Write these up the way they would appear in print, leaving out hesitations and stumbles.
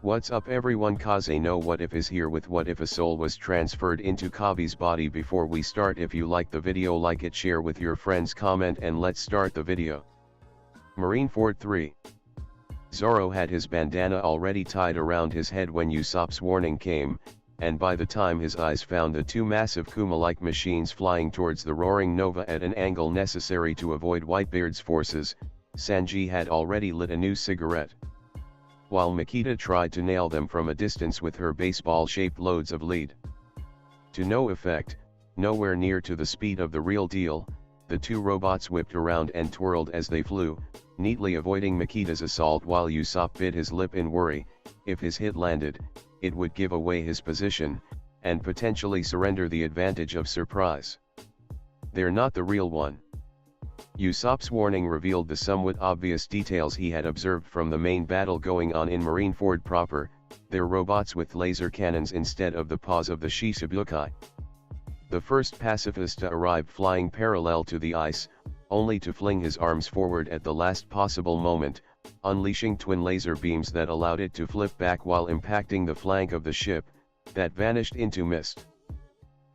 What's up everyone, Kaze no What If is here with What If a Soul was transferred into Coby's body. Before we start, if you like the video, like it, share with your friends, comment, and let's start the video. Marineford 3. Zoro had his bandana already tied around his head when Usopp's warning came, and by the time his eyes found the two massive Kuma-like machines flying towards the roaring Nova at an angle necessary to avoid Whitebeard's forces, Sanji had already lit a new cigarette. While Makita tried to nail them from a distance with her baseball-shaped loads of lead. To no effect, nowhere near to the speed of the real deal, the two robots whipped around and twirled as they flew, neatly avoiding Makita's assault while Usopp bit his lip in worry. If his hit landed, it would give away his position, and potentially surrender the advantage of surprise. They're not the real one. Usopp's warning revealed the somewhat obvious details he had observed from the main battle going on in Marineford proper. They're robots with laser cannons instead of the paws of the Shichibukai. The first pacifista arrived flying parallel to the ice, only to fling his arms forward at the last possible moment, unleashing twin laser beams that allowed it to flip back while impacting the flank of the ship, that vanished into mist.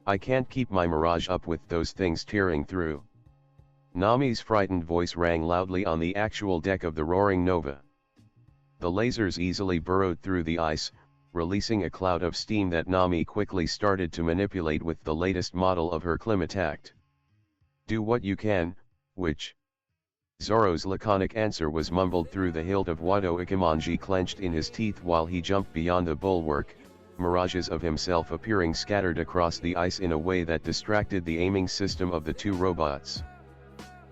I can't keep my mirage up with those things tearing through. Nami's frightened voice rang loudly on the actual deck of the roaring Nova. The lasers easily burrowed through the ice, releasing a cloud of steam that Nami quickly started to manipulate with the latest model of her Climatact. Do what you can, witch. Zoro's laconic answer was mumbled through the hilt of Wado Ikemonji clenched in his teeth while he jumped beyond the bulwark, mirages of himself appearing scattered across the ice in a way that distracted the aiming system of the two robots.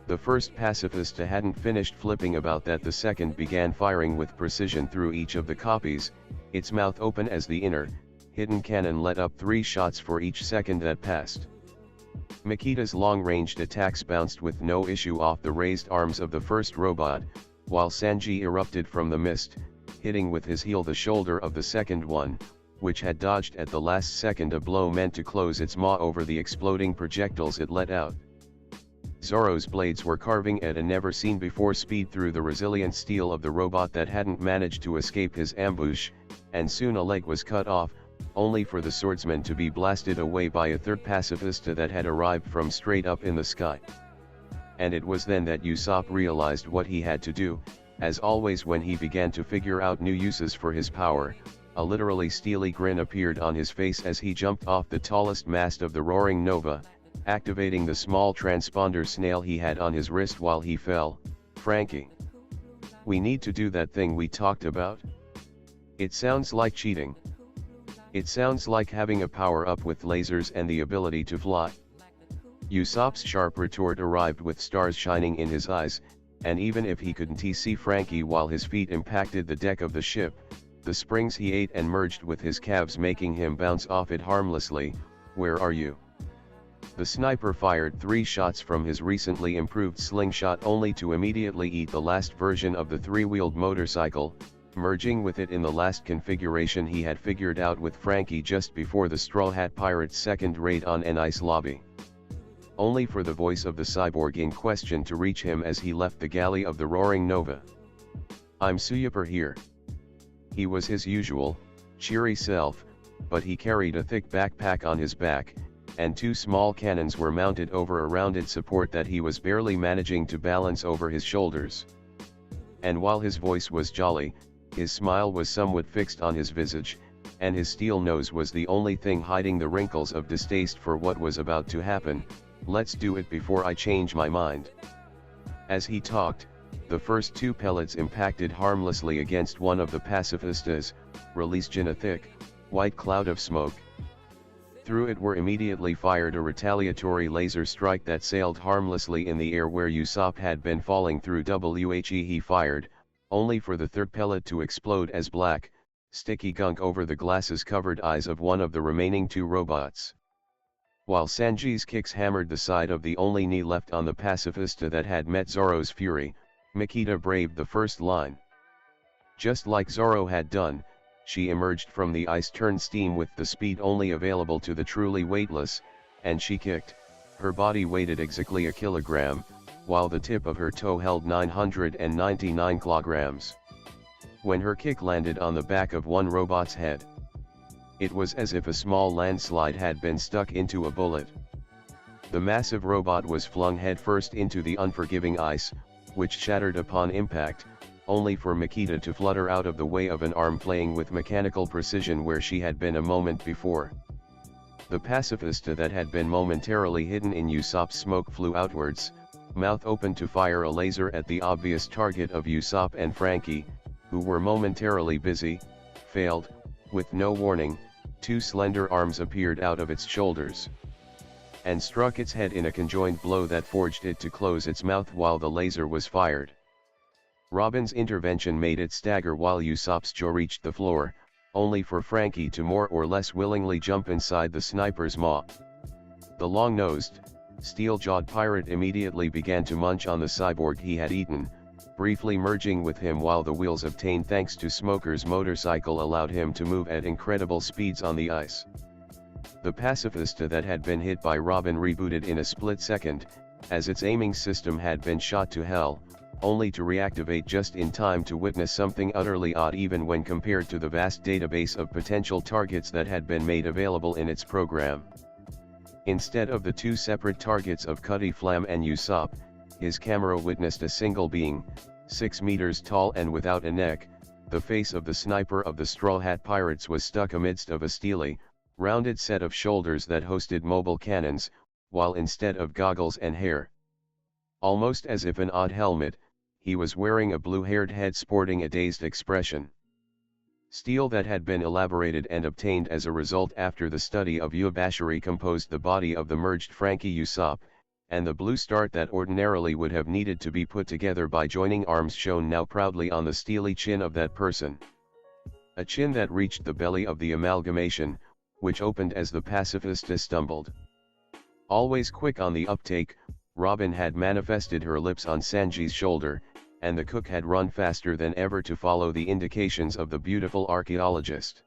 The first pacifista hadn't finished flipping about that the second began firing with precision through each of the copies, its mouth open as the inner, hidden cannon let up 3 shots for each second that passed. Makita's long-ranged attacks bounced with no issue off the raised arms of the first robot, while Sanji erupted from the mist, hitting with his heel the shoulder of the second one, which had dodged at the last second a blow meant to close its maw over the exploding projectiles it let out. Zoro's blades were carving at a never-seen-before speed through the resilient steel of the robot that hadn't managed to escape his ambush, and soon a leg was cut off, only for the swordsman to be blasted away by a third pacifista that had arrived from straight up in the sky. And it was then that Usopp realized what he had to do. As always when he began to figure out new uses for his power, a literally steely grin appeared on his face as he jumped off the tallest mast of the roaring Nova, activating the small transponder snail he had on his wrist while he fell. Frankie, we need to do that thing we talked about. It sounds like cheating. It sounds like having a power-up with lasers and the ability to fly. Usopp's sharp retort arrived with stars shining in his eyes, and even if he couldn't see Frankie while his feet impacted the deck of the ship, the springs he ate and merged with his calves making him bounce off it harmlessly. Where are you? The sniper fired 3 shots from his recently improved slingshot only to immediately eat the last version of the 3-wheeled motorcycle, merging with it in the last configuration he had figured out with Frankie just before the Straw Hat Pirate's second raid on an ice lobby. Only for the voice of the cyborg in question to reach him as he left the galley of the roaring Nova. I'm Suyuper here. He was his usual, cheery self, but he carried a thick backpack on his back, and 2 small cannons were mounted over a rounded support that he was barely managing to balance over his shoulders. And while his voice was jolly, his smile was somewhat fixed on his visage, and his steel nose was the only thing hiding the wrinkles of distaste for what was about to happen. Let's do it before I change my mind. As he talked, the first 2 pellets impacted harmlessly against one of the pacifistas, releasing a thick, white cloud of smoke. Through it were immediately fired a retaliatory laser strike that sailed harmlessly in the air where Usopp had been falling through. He fired, only for the third pellet to explode as black, sticky gunk over the glasses-covered eyes of one of the remaining 2 robots. While Sanji's kicks hammered the side of the only knee left on the pacifista that had met Zoro's fury, Makita braved the first line. Just like Zoro had done, she emerged from the ice turned steam with the speed only available to the truly weightless, and she kicked. Her body weighed exactly a kilogram, while the tip of her toe held 999 kilograms. when her kick landed on the back of one robot's head. It was as if a small landslide had been stuck into a bullet. The massive robot was flung headfirst into the unforgiving ice, which shattered upon impact, only for Makita to flutter out of the way of an arm playing with mechanical precision where she had been a moment before. The pacifista that had been momentarily hidden in Usopp's smoke flew outwards, mouth open to fire a laser at the obvious target of Usopp and Franky, who were momentarily busy, failed. With no warning, two slender arms appeared out of its shoulders and struck its head in a conjoined blow that forced it to close its mouth while the laser was fired. Robin's intervention made it stagger while Usopp's jaw reached the floor, only for Franky to more or less willingly jump inside the sniper's maw. The long-nosed, steel-jawed pirate immediately began to munch on the cyborg he had eaten, briefly merging with him while the wheels obtained thanks to Smoker's motorcycle allowed him to move at incredible speeds on the ice. The pacifista that had been hit by Robin rebooted in a split second, as its aiming system had been shot to hell, only to reactivate just in time to witness something utterly odd even when compared to the vast database of potential targets that had been made available in its program. Instead of the two separate targets of Cutty Flam and Usopp, his camera witnessed a single being, 6 meters tall and without a neck. The face of the sniper of the Straw Hat Pirates was stuck amidst of a steely, rounded set of shoulders that hosted mobile cannons, while instead of goggles and hair, almost as if an odd helmet, he was wearing a blue-haired head sporting a dazed expression. Steel that had been elaborated and obtained as a result after the study of Yubashiri composed the body of the merged Franky Usopp, and the blue start that ordinarily would have needed to be put together by joining arms shone now proudly on the steely chin of that person. A chin that reached the belly of the amalgamation, which opened as the pacifista stumbled. Always quick on the uptake, Robin had manifested her lips on Sanji's shoulder, and the cook had run faster than ever to follow the indications of the beautiful archaeologist.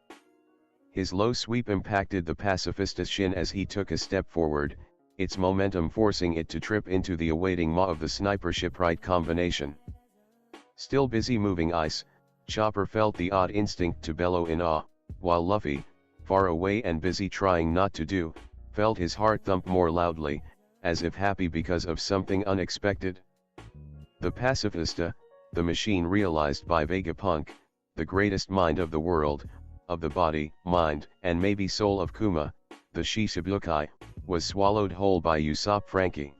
His low sweep impacted the pacifista's shin as he took a step forward, its momentum forcing it to trip into the awaiting maw of the sniper shipwright combination. Still busy moving ice, Chopper felt the odd instinct to bellow in awe, while Luffy, far away and busy trying not to do, felt his heart thump more loudly, as if happy because of something unexpected. The pacifista, the machine realized by Vegapunk, the greatest mind of the world, of the body, mind, and maybe soul of Kuma, the Shishibukai, was swallowed whole by Usopp Franky.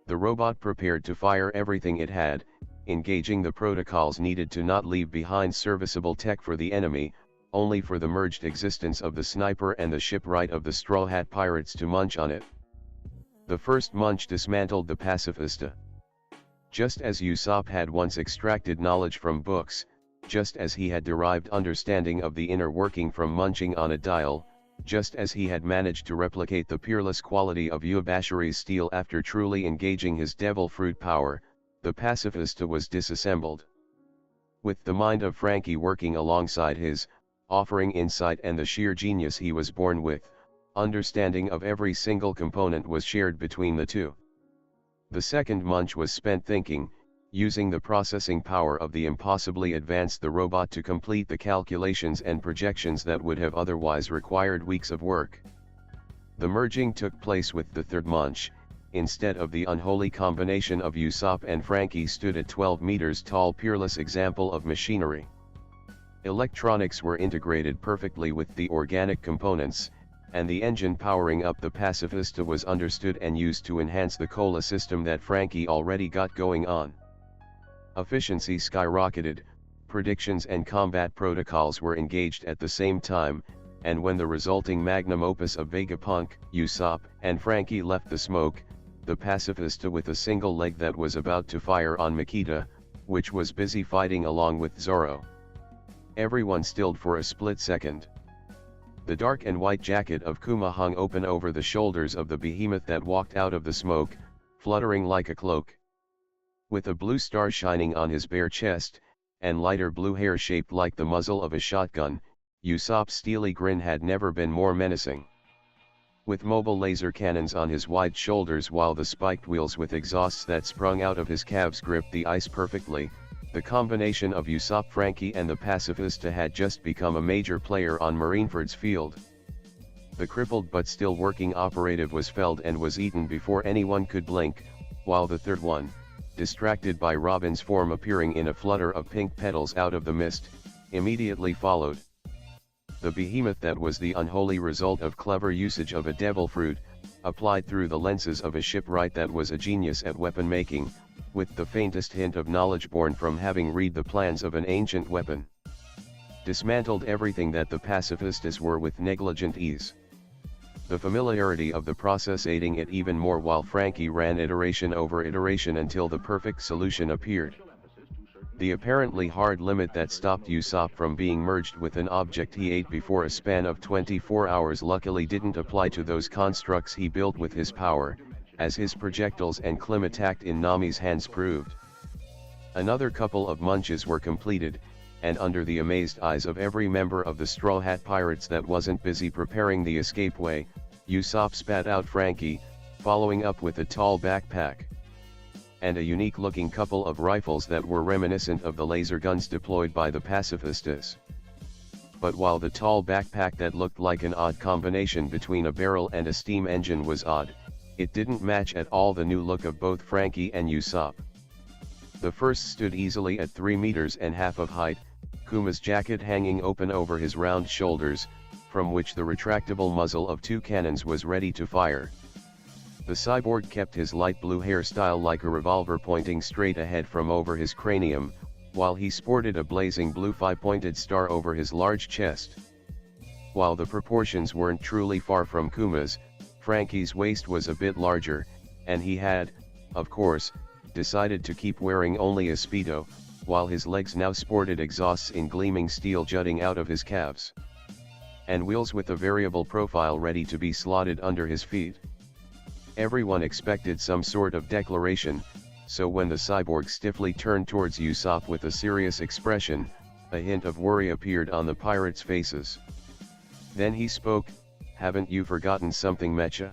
The robot prepared to fire everything it had, engaging the protocols needed to not leave behind serviceable tech for the enemy, only for the merged existence of the sniper and the shipwright of the Straw Hat Pirates to munch on it. The first munch dismantled the pacifista. Just as Usopp had once extracted knowledge from books, just as he had derived understanding of the inner working from munching on a dial, just as he had managed to replicate the peerless quality of Yubashiri's steel after truly engaging his devil fruit power, the pacifista was disassembled. With the mind of Franky working alongside his, offering insight and the sheer genius he was born with, understanding of every single component was shared between the two. The second munch was spent thinking, using the processing power of the impossibly advanced the robot to complete the calculations and projections that would have otherwise required weeks of work. The merging took place with the third munch. Instead of the unholy combination of Usopp and Franky stood a 12 meters tall peerless example of machinery. Electronics were integrated perfectly with the organic components, and the engine powering up the pacifista was understood and used to enhance the cola system that Franky already got going on. Efficiency skyrocketed, predictions and combat protocols were engaged at the same time, and when the resulting magnum opus of Vegapunk, Usopp, and Franky left the smoke, the pacifista with a single leg that was about to fire on Makita, which was busy fighting along with Zoro. Everyone stilled for a split second. The dark and white jacket of Kuma hung open over the shoulders of the behemoth that walked out of the smoke, fluttering like a cloak. With a blue star shining on his bare chest, and lighter blue hair shaped like the muzzle of a shotgun, Usopp's steely grin had never been more menacing. With mobile laser cannons on his wide shoulders while the spiked wheels with exhausts that sprung out of his calves gripped the ice perfectly, The combination of Usopp Frankie and the pacifista had just become a major player on Marineford's field. The crippled but still working operative was felled and was eaten before anyone could blink, while the third one, distracted by Robin's form appearing in a flutter of pink petals out of the mist, immediately followed. The behemoth that was the unholy result of clever usage of a devil fruit, applied through the lenses of a shipwright that was a genius at weapon making, with the faintest hint of knowledge born from having read the plans of an ancient weapon. Dismantled everything that the pacifistas were with negligent ease. The familiarity of the process aiding it even more while Frankie ran iteration over iteration until the perfect solution appeared. The apparently hard limit that stopped Usopp from being merged with an object he ate before a span of 24 hours luckily didn't apply to those constructs he built with his power, as his projectiles and Climatact in Nami's hands proved. Another couple of munches were completed, and under the amazed eyes of every member of the Straw Hat Pirates that wasn't busy preparing the escapeway, Usopp spat out Frankie, following up with a tall backpack. And a unique-looking couple of rifles that were reminiscent of the laser guns deployed by the pacifistas. But while the tall backpack that looked like an odd combination between a barrel and a steam engine was odd, it didn't match at all the new look of both Frankie and Usopp. The first stood easily at 3.5 meters of height, Kuma's jacket hanging open over his round shoulders, from which the retractable muzzle of 2 cannons was ready to fire. The cyborg kept his light blue hairstyle like a revolver pointing straight ahead from over his cranium, while he sported a blazing blue 5-pointed star over his large chest. While the proportions weren't truly far from Kuma's, Frankie's waist was a bit larger, and he had, of course, decided to keep wearing only a Speedo, while his legs now sported exhausts in gleaming steel jutting out of his calves. And wheels with a variable profile ready to be slotted under his feet. Everyone expected some sort of declaration, so when the cyborg stiffly turned towards Usopp with a serious expression, a hint of worry appeared on the pirates' faces. Then he spoke, "Haven't you forgotten something, Mecha?"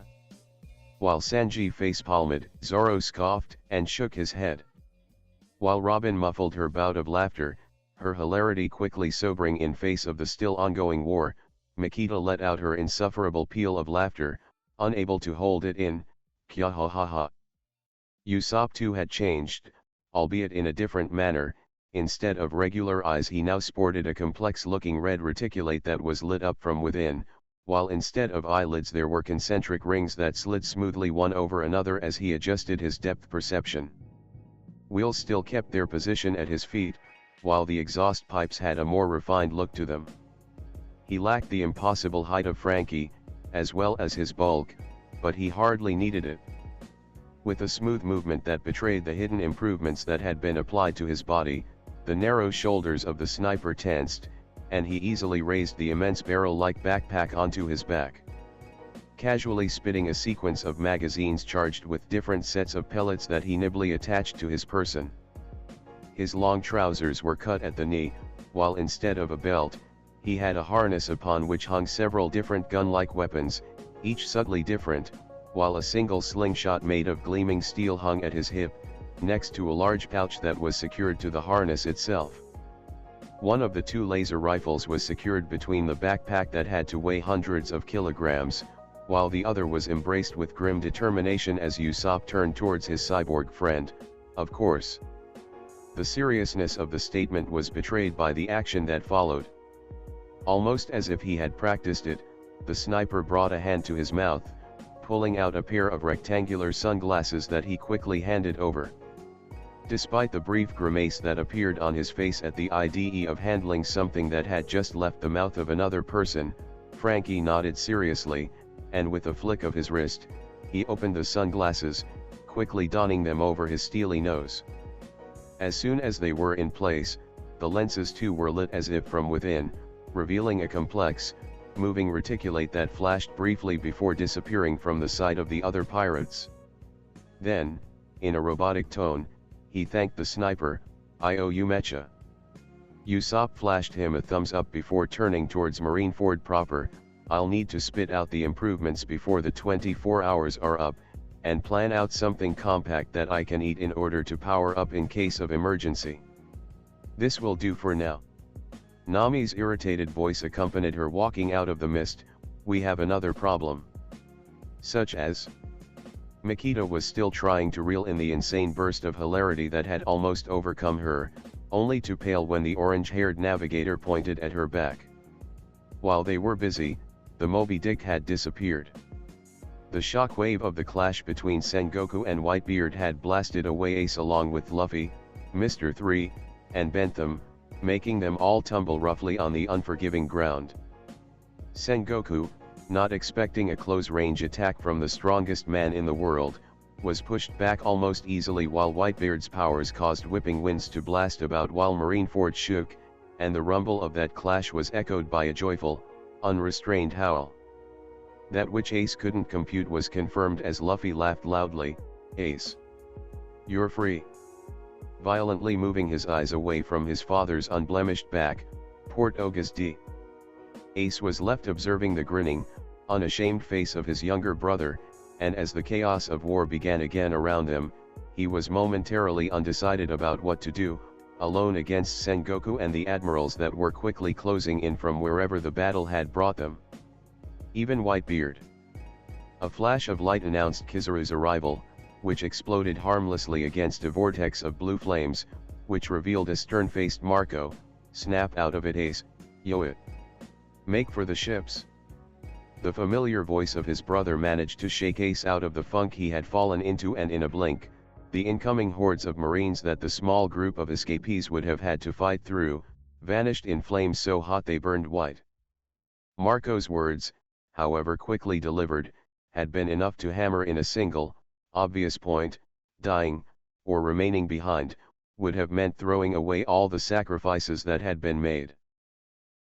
While Sanji face-palmed, Zoro scoffed and shook his head. While Robin muffled her bout of laughter, her hilarity quickly sobering in face of the still ongoing war, Makita let out her insufferable peal of laughter, unable to hold it in. Kya ha ha ha. Usopp too had changed, albeit in a different manner. Instead of regular eyes he now sported a complex-looking red reticulate that was lit up from within, while instead of eyelids there were concentric rings that slid smoothly one over another as he adjusted his depth perception. Wheels still kept their position at his feet, while the exhaust pipes had a more refined look to them. He lacked the impossible height of Frankie, as well as his bulk, but he hardly needed it. With a smooth movement that betrayed the hidden improvements that had been applied to his body, the narrow shoulders of the sniper tensed, and he easily raised the immense barrel-like backpack onto his back. Casually spitting a sequence of magazines charged with different sets of pellets that he nimbly attached to his person. His long trousers were cut at the knee, while instead of a belt, he had a harness upon which hung several different gun-like weapons, each subtly different, while a single slingshot made of gleaming steel hung at his hip, next to a large pouch that was secured to the harness itself. One of the 2 laser rifles was secured between the backpack that had to weigh hundreds of kilograms, while the other was embraced with grim determination as Usopp turned towards his cyborg friend, of course. The seriousness of the statement was betrayed by the action that followed. Almost as if he had practiced it, the sniper brought a hand to his mouth, pulling out a pair of rectangular sunglasses that he quickly handed over. Despite the brief grimace that appeared on his face at the idea of handling something that had just left the mouth of another person, Frankie nodded seriously, and with a flick of his wrist, he opened the sunglasses, quickly donning them over his steely nose. As soon as they were in place, the lenses too were lit as if from within, revealing a complex, moving reticulate that flashed briefly before disappearing from the sight of the other pirates. Then, in a robotic tone, he thanked the sniper, "I owe you Mecha." Usopp flashed him a thumbs up before turning towards Marineford proper. "I'll need to spit out the improvements before the 24 hours are up, and plan out something compact that I can eat in order to power up in case of emergency." This will do for now. Nami's irritated voice accompanied her walking out of the mist. We have another problem. Such as? Mikita was still trying to reel in the insane burst of hilarity that had almost overcome her, only to pale when the orange-haired navigator pointed at her back. While they were busy, the Moby Dick had disappeared. The shockwave of the clash between Sengoku and Whitebeard had blasted away Ace along with Luffy, Mr. 3, and Bentham, making them all tumble roughly on the unforgiving ground. Sengoku, not expecting a close-range attack from the strongest man in the world, was pushed back almost easily while Whitebeard's powers caused whipping winds to blast about while Marineford shook, and the rumble of that clash was echoed by a joyful, unrestrained howl. That which Ace couldn't compute was confirmed as Luffy laughed loudly. Ace, you're free. Violently moving his eyes away from his father's unblemished back, Port Ogas D. Ace was left observing the grinning, unashamed face of his younger brother, and as the chaos of war began again around them, he was momentarily undecided about what to do, alone against Sengoku and the admirals that were quickly closing in from wherever the battle had brought them. Even Whitebeard. A flash of light announced Kizaru's arrival, which exploded harmlessly against a vortex of blue flames, which revealed a stern-faced Marco. Snap out of it, Ace, yo it. Make for the ships. The familiar voice of his brother managed to shake Ace out of the funk he had fallen into, and in a blink, the incoming hordes of Marines that the small group of escapees would have had to fight through, vanished in flames so hot they burned white. Marco's words, however quickly delivered, had been enough to hammer in a single, obvious point. Dying, or remaining behind, would have meant throwing away all the sacrifices that had been made.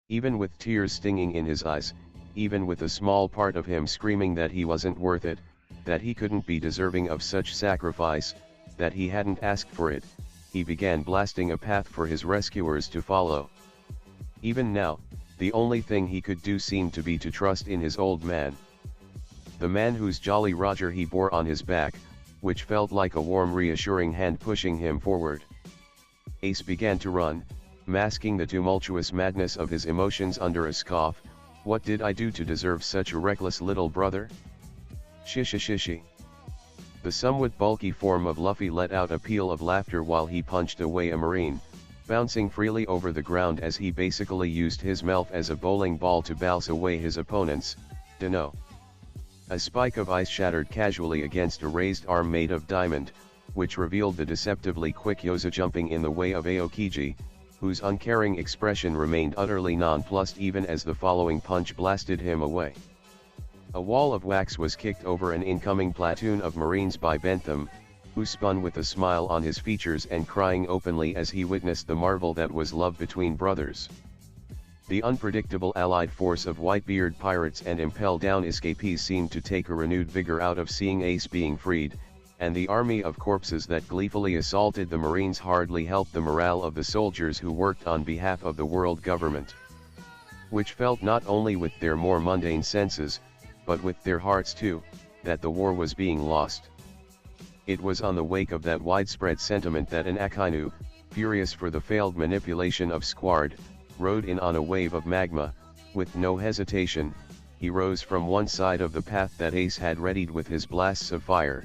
Even with tears stinging in his eyes, even with a small part of him screaming that he wasn't worth it, that he couldn't be deserving of such sacrifice, that he hadn't asked for it, he began blasting a path for his rescuers to follow. Even now, the only thing he could do seemed to be to trust in his old man. The man whose Jolly Roger he bore on his back, which felt like a warm reassuring hand pushing him forward. Ace began to run, masking the tumultuous madness of his emotions under a scoff. What did I do to deserve such a reckless little brother? Shishi. The somewhat bulky form of Luffy let out a peal of laughter while he punched away a Marine, bouncing freely over the ground as he basically used his melf as a bowling ball to bounce away his opponents. Dunno. A spike of ice shattered casually against a raised arm made of diamond, which revealed the deceptively quick Yoza jumping in the way of Aokiji, whose uncaring expression remained utterly nonplussed even as the following punch blasted him away. A wall of wax was kicked over an incoming platoon of Marines by Bentham, who spun with a smile on his features and crying openly as he witnessed the marvel that was love between brothers. The unpredictable allied force of Whitebeard pirates and impel down escapees seemed to take a renewed vigor out of seeing Ace being freed, and the army of corpses that gleefully assaulted the Marines hardly helped the morale of the soldiers who worked on behalf of the world government, which felt not only with their more mundane senses, but with their hearts too, that the war was being lost. It was on the wake of that widespread sentiment that an Akainu, furious for the failed manipulation of Squard, rode in on a wave of magma. With no hesitation, he rose from one side of the path that Ace had readied with his blasts of fire.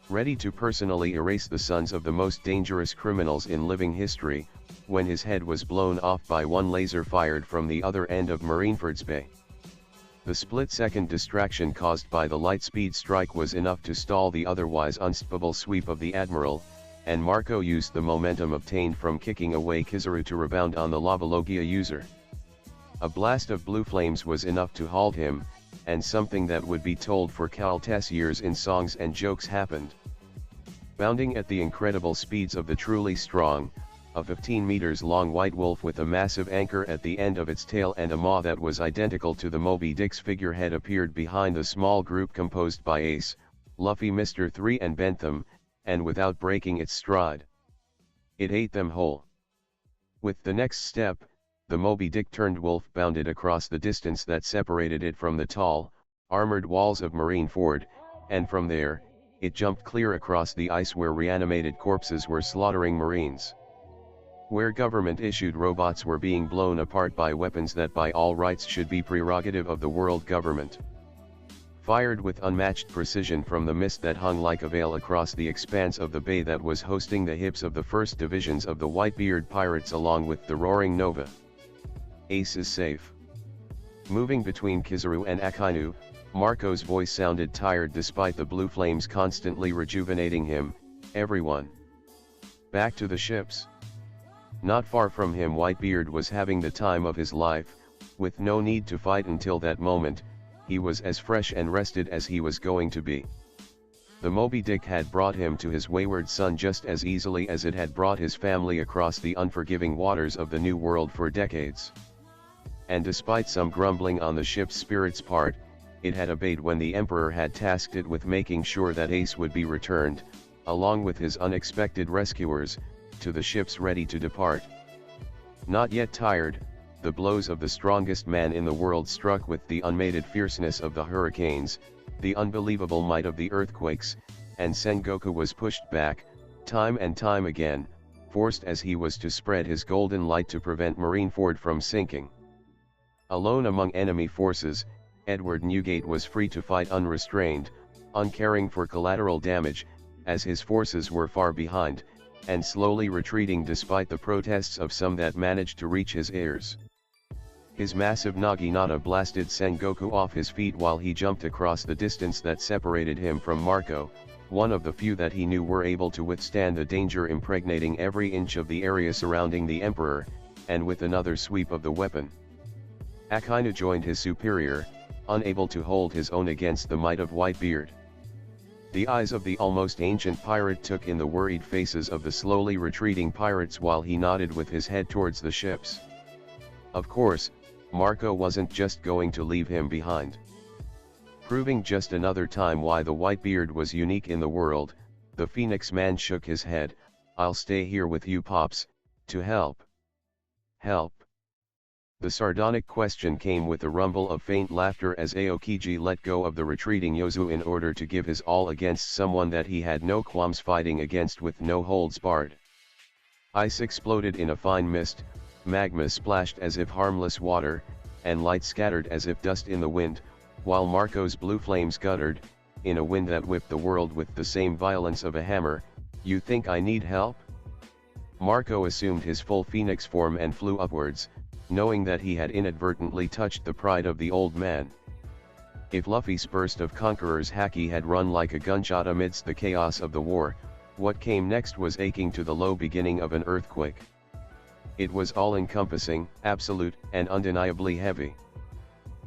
Ready to personally erase the sons of the most dangerous criminals in living history, when his head was blown off by one laser fired from the other end of Marineford's Bay. The split-second distraction caused by the light-speed strike was enough to stall the otherwise unstoppable sweep of the Admiral, and Marco used the momentum obtained from kicking away Kizaru to rebound on the Lavalogia user. A blast of blue flames was enough to halt him, and something that would be told for countless years in songs and jokes happened. Bounding at the incredible speeds of the truly strong, a 15 meters long white wolf with a massive anchor at the end of its tail and a maw that was identical to the Moby Dick's figurehead appeared behind the small group composed by Ace, Luffy, Mr. 3 and Bentham, and without breaking its stride, it ate them whole. With the next step, the Moby Dick turned wolf bounded across the distance that separated it from the tall, armored walls of Marineford, and from there, it jumped clear across the ice where reanimated corpses were slaughtering Marines. where government-issued robots were being blown apart by weapons that by all rights should be prerogative of the world government. Fired with unmatched precision from the mist that hung like a veil across the expanse of the bay that was hosting the hips of the first divisions of the Whitebeard pirates along with the roaring Nova. Ace is safe. Moving between Kizaru and Akainu, Marco's voice sounded tired despite the blue flames constantly rejuvenating him. Everyone, back to the ships. Not far from him, Whitebeard was having the time of his life, with no need to fight until that moment. He was as fresh and rested as he was going to be. The Moby Dick had brought him to his wayward son just as easily as it had brought his family across the unforgiving waters of the New World for decades. And despite some grumbling on the ship's spirit's part, it had obeyed when the Emperor had tasked it with making sure that Ace would be returned, along with his unexpected rescuers, to the ships ready to depart. Not yet tired, the blows of the strongest man in the world struck with the unmated fierceness of the hurricanes, the unbelievable might of the earthquakes, and Sengoku was pushed back, time and time again, forced as he was to spread his golden light to prevent Marineford from sinking. Alone among enemy forces, Edward Newgate was free to fight unrestrained, uncaring for collateral damage, as his forces were far behind, and slowly retreating despite the protests of some that managed to reach his ears. His massive Naginata blasted Sengoku off his feet while he jumped across the distance that separated him from Marco, one of the few that he knew were able to withstand the danger impregnating every inch of the area surrounding the Emperor, and with another sweep of the weapon, Akainu joined his superior, unable to hold his own against the might of Whitebeard. The eyes of the almost ancient pirate took in the worried faces of the slowly retreating pirates while he nodded with his head towards the ships. Of course, Marco wasn't just going to leave him behind. Proving just another time why the Whitebeard was unique in the world, the Phoenix man shook his head. "I'll stay here with you, Pops, to help." "Help?" The sardonic question came with a rumble of faint laughter as Aokiji let go of the retreating Yozu in order to give his all against someone that he had no qualms fighting against with no holds barred. Ice exploded in a fine mist, magma splashed as if harmless water, and light scattered as if dust in the wind, while Marco's blue flames guttered, in a wind that whipped the world with the same violence of a hammer. "You think I need help?" Marco assumed his full phoenix form and flew upwards, knowing that he had inadvertently touched the pride of the old man. If Luffy's burst of Conqueror's haki had run like a gunshot amidst the chaos of the war, what came next was akin to the low beginning of an earthquake. It was all-encompassing, absolute, and undeniably heavy.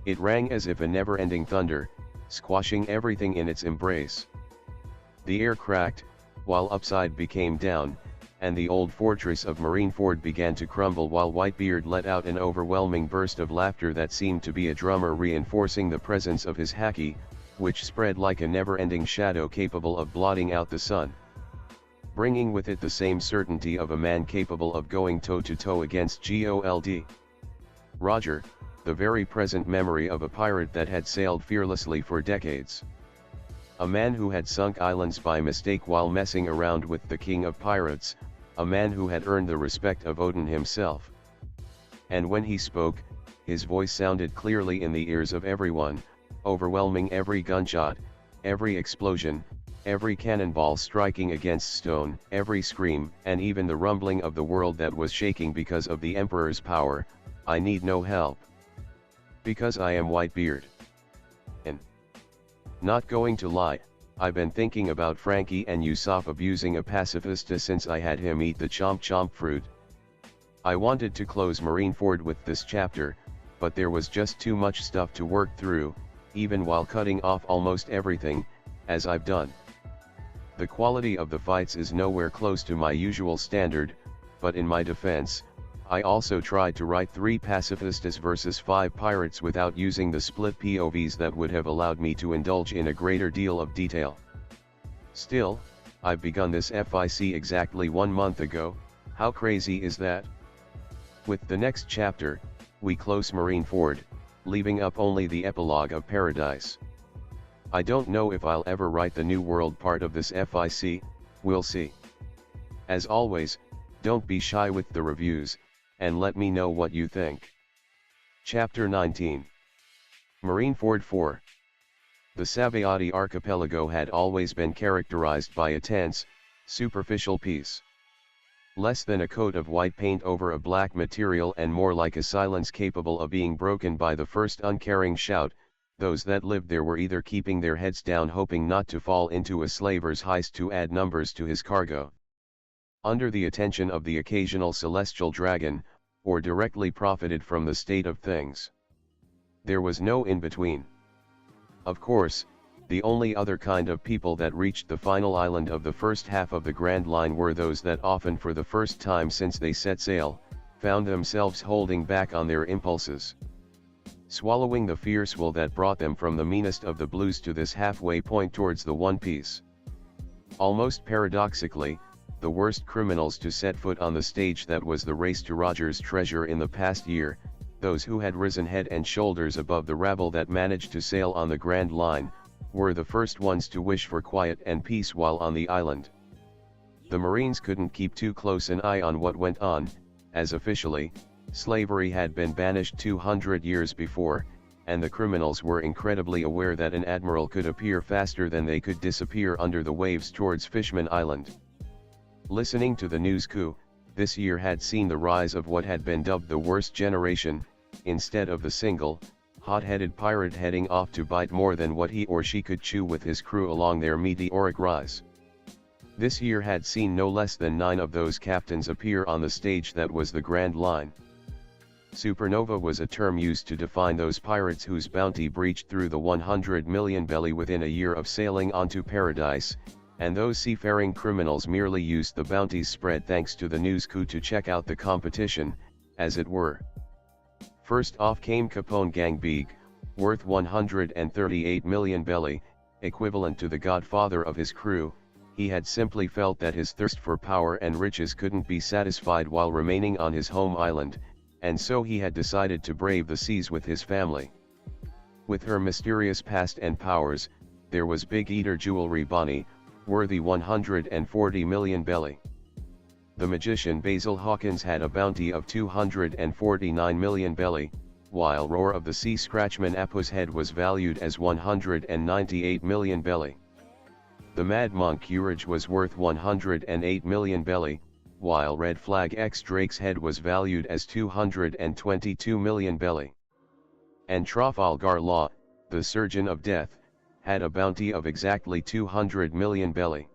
It rang as if a never-ending thunder, squashing everything in its embrace. The air cracked, while upside became down, and the old fortress of Marineford began to crumble while Whitebeard let out an overwhelming burst of laughter that seemed to be a drummer reinforcing the presence of his haki, which spread like a never-ending shadow capable of blotting out the sun, bringing with it the same certainty of a man capable of going toe-to-toe against Gold. Roger, the very present memory of a pirate that had sailed fearlessly for decades. A man who had sunk islands by mistake while messing around with the king of pirates, a man who had earned the respect of Odin himself. And when he spoke, his voice sounded clearly in the ears of everyone, overwhelming every gunshot, every explosion, every cannonball striking against stone, every scream, and even the rumbling of the world that was shaking because of the Emperor's power. "I need no help. Because I am Whitebeard. And not going to lie, I've been thinking about Frankie and Usopp abusing a pacifista since I had him eat the chomp chomp fruit. I wanted to close Marineford with this chapter, but there was just too much stuff to work through, even while cutting off almost everything, as I've done. The quality of the fights is nowhere close to my usual standard, but in my defense, I also tried to write 3 pacifistas versus 5 pirates without using the split POVs that would have allowed me to indulge in a greater deal of detail. Still, I've begun this FIC exactly 1 month ago. How crazy is that? With the next chapter, we close Marineford, leaving up only the epilogue of Paradise. I don't know if I'll ever write the New World part of this FIC, we'll see. As always, Don't be shy with the reviews, and let me know what you think. Chapter 19. Marineford 4. The Sabayati archipelago had always been characterized by a tense, superficial peace. Less than a coat of white paint over a black material and more like a silence capable of being broken by the first uncaring shout. Those that lived there were either keeping their heads down hoping not to fall into a slaver's heist to add numbers to his cargo, under the attention of the occasional celestial dragon, or directly profited from the state of things. There was no in-between. Of course, the only other kind of people that reached the final island of the first half of the Grand Line were those that often for the first time since they set sail, found themselves holding back on their impulses, swallowing the fierce will that brought them from the meanest of the blues to this halfway point towards the One Piece. Almost paradoxically, the worst criminals to set foot on the stage that was the race to Roger's treasure in the past year, those who had risen head and shoulders above the rabble that managed to sail on the Grand Line, were the first ones to wish for quiet and peace while on the island. The Marines couldn't keep too close an eye on what went on, as officially, slavery had been banished 200 years before, and the criminals were incredibly aware that an admiral could appear faster than they could disappear under the waves towards Fishman Island. Listening to the news coup, this year had seen the rise of what had been dubbed the worst generation, instead of the single, hot-headed pirate heading off to bite more than what he or she could chew with his crew along their meteoric rise. This year had seen no less than 9 of those captains appear on the stage that was the Grand Line. Supernova was a term used to define those pirates whose bounty breached through the 100 million belly within a year of sailing onto paradise, and those seafaring criminals merely used the bounties spread thanks to the news coup to check out the competition, as it were. First off came Capone Gang Beeg, worth 138 million belly, equivalent to the godfather of his crew. He had simply felt that his thirst for power and riches couldn't be satisfied while remaining on his home island, and so he had decided to brave the seas with his family. With her mysterious past and powers, there was Big Eater Jewelry Bonnie, worthy 140 million belly. The magician Basil Hawkins had a bounty of 249 million belly, while Roar of the Sea Scratchman Apu's head was valued as 198 million belly. The Mad Monk Courage was worth 108 million belly, while Red Flag X Drake's head was valued as 222 million belly. And Trafalgar Law, the Surgeon of Death, had a bounty of exactly 200 million belly.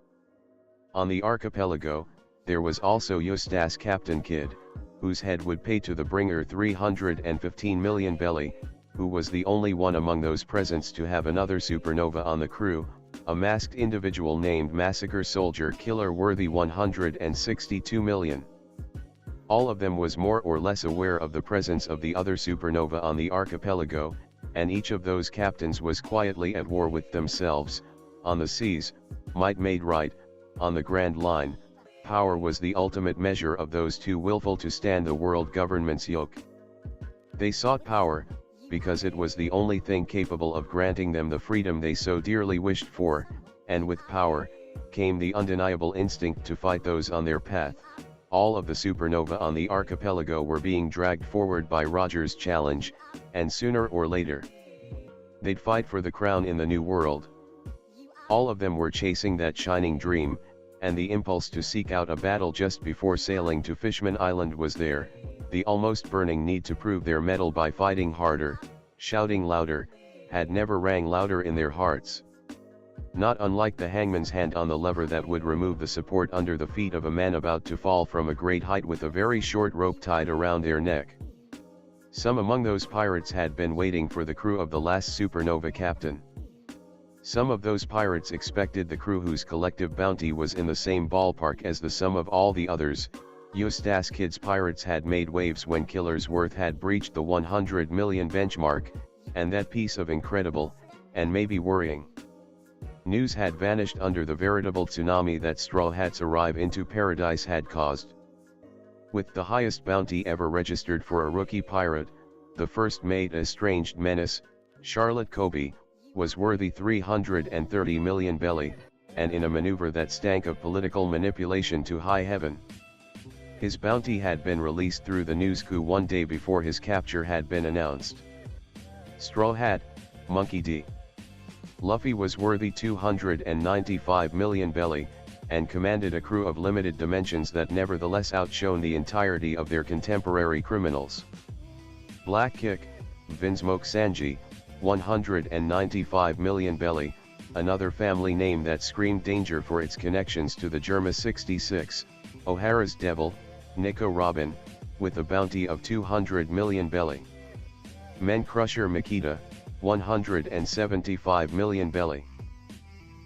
On the archipelago, there was also Eustace Captain Kidd, whose head would pay to the bringer 315 million belly, who was the only one among those presents to have another supernova on the crew, a masked individual named Massacre Soldier Killer worthy 162 million. All of them was more or less aware of the presence of the other supernova on the archipelago, and each of those captains was quietly at war with themselves. On the seas, might made right, on the Grand Line, power was the ultimate measure of those too willful to stand the world government's yoke. They sought power, because it was the only thing capable of granting them the freedom they so dearly wished for, and with power, came the undeniable instinct to fight those on their path. All of the supernova on the archipelago were being dragged forward by Roger's challenge, and sooner or later, they'd fight for the crown in the New World. All of them were chasing that shining dream, and the impulse to seek out a battle just before sailing to Fishman Island was there, the almost burning need to prove their mettle by fighting harder, shouting louder, had never rang louder in their hearts. Not unlike the hangman's hand on the lever that would remove the support under the feet of a man about to fall from a great height with a very short rope tied around their neck. Some among those pirates had been waiting for the crew of the last supernova captain. Some of those pirates expected the crew whose collective bounty was in the same ballpark as the sum of all the others. Eustace Kidd's pirates had made waves when Killer's worth had breached the 100 million benchmark, and that piece of incredible, and maybe worrying, news had vanished under the veritable tsunami that Straw Hats arrive into paradise had caused. With the highest bounty ever registered for a rookie pirate, the first mate estranged menace, Charlotte Coby, was worthy 330 million belly, and in a maneuver that stank of political manipulation to high heaven. His bounty had been released through the news coup one day before his capture had been announced. Straw Hat, Monkey D. Luffy was worthy 295 million belly, and commanded a crew of limited dimensions that nevertheless outshone the entirety of their contemporary criminals. Black Kick, Vinsmoke Sanji, 195 million belly, another family name that screamed danger for its connections to the Germa 66, O'Hara's Devil, Nico Robin, with a bounty of 200 million belly. Men Crusher Makita, 175 million belly.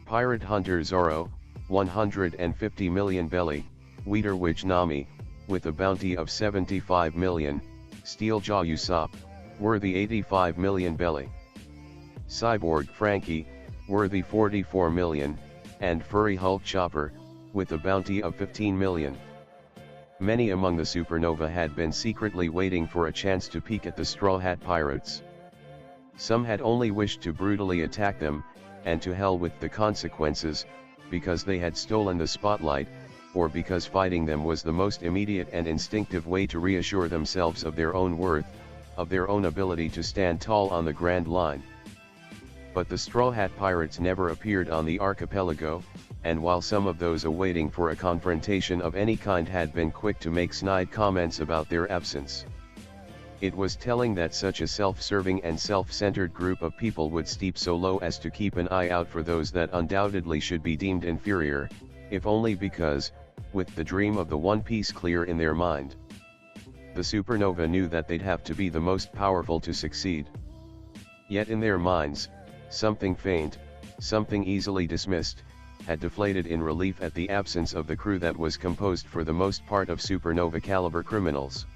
Pirate Hunter Zoro, 150 million belly, Weederwich Nami, with a bounty of 75 million, Steeljaw Usopp, worthy 85 million belly. Cyborg Frankie, worthy 44 million, and Furry Hulk Chopper, with a bounty of 15 million. Many among the Supernova had been secretly waiting for a chance to peek at the Straw Hat Pirates. Some had only wished to brutally attack them, and to hell with the consequences, because they had stolen the spotlight, or because fighting them was the most immediate and instinctive way to reassure themselves of their own worth, of their own ability to stand tall on the Grand Line. But the Straw Hat Pirates never appeared on the archipelago, and while some of those awaiting for a confrontation of any kind had been quick to make snide comments about their absence, it was telling that such a self-serving and self-centered group of people would stoop so low as to keep an eye out for those that undoubtedly should be deemed inferior, if only because, with the dream of the One Piece clear in their mind, the Supernova knew that they'd have to be the most powerful to succeed. Yet in their minds, something faint, something easily dismissed, had deflated in relief at the absence of the crew that was composed for the most part of Supernova caliber criminals.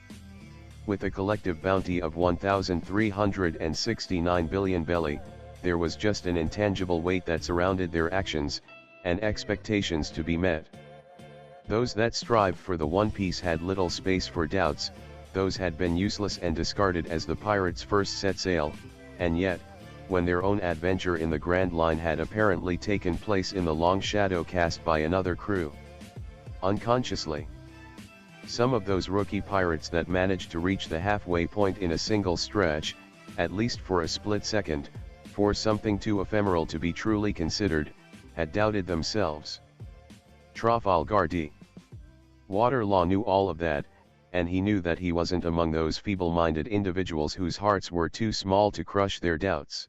With a collective bounty of 1,369 billion belly, there was just an intangible weight that surrounded their actions, and expectations to be met. Those that strived for the One Piece had little space for doubts, those had been useless and discarded as the pirates first set sail, and yet, when their own adventure in the Grand Line had apparently taken place in the long shadow cast by another crew, unconsciously, some of those rookie pirates that managed to reach the halfway point in a single stretch, at least for a split second, for something too ephemeral to be truly considered, had doubted themselves. Trafalgar D. Waterlaw knew all of that, and he knew that he wasn't among those feeble-minded individuals whose hearts were too small to crush their doubts.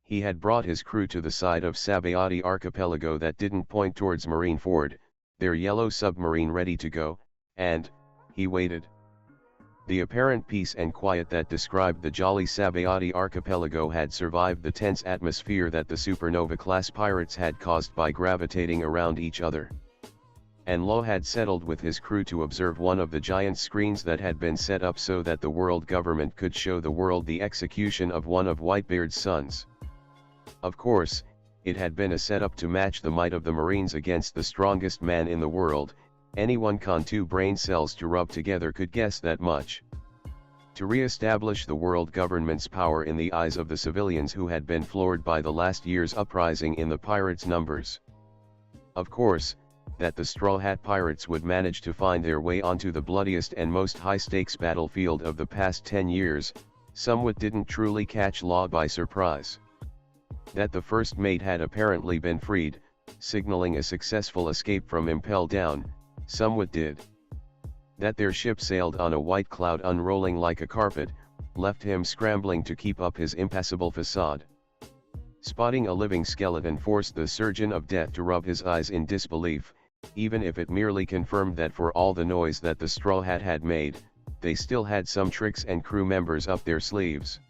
He had brought his crew to the side of Sabayati Archipelago that didn't point towards Marineford, their yellow submarine ready to go, and he waited. The apparent peace and quiet that described the jolly Sabayati Archipelago had survived the tense atmosphere that the Supernova-class pirates had caused by gravitating around each other. And Law had settled with his crew to observe one of the giant screens that had been set up so that the world government could show the world the execution of one of Whitebeard's sons. Of course, it had been a setup to match the might of the Marines against the strongest man in the world. Anyone con two brain cells to rub together could guess that much. To re-establish the world government's power in the eyes of the civilians who had been floored by the last year's uprising in the pirates' numbers. Of course, that the Straw Hat Pirates would manage to find their way onto the bloodiest and most high-stakes battlefield of the past 10 years, somewhat didn't truly catch Law by surprise. That the first mate had apparently been freed, signaling a successful escape from Impel Down, somewhat did. That their ship sailed on a white cloud unrolling like a carpet, left him scrambling to keep up his impassible facade. Spotting a living skeleton forced the surgeon of death to rub his eyes in disbelief, even if it merely confirmed that for all the noise that the Straw Hat had made, they still had some tricks and crew members up their sleeves.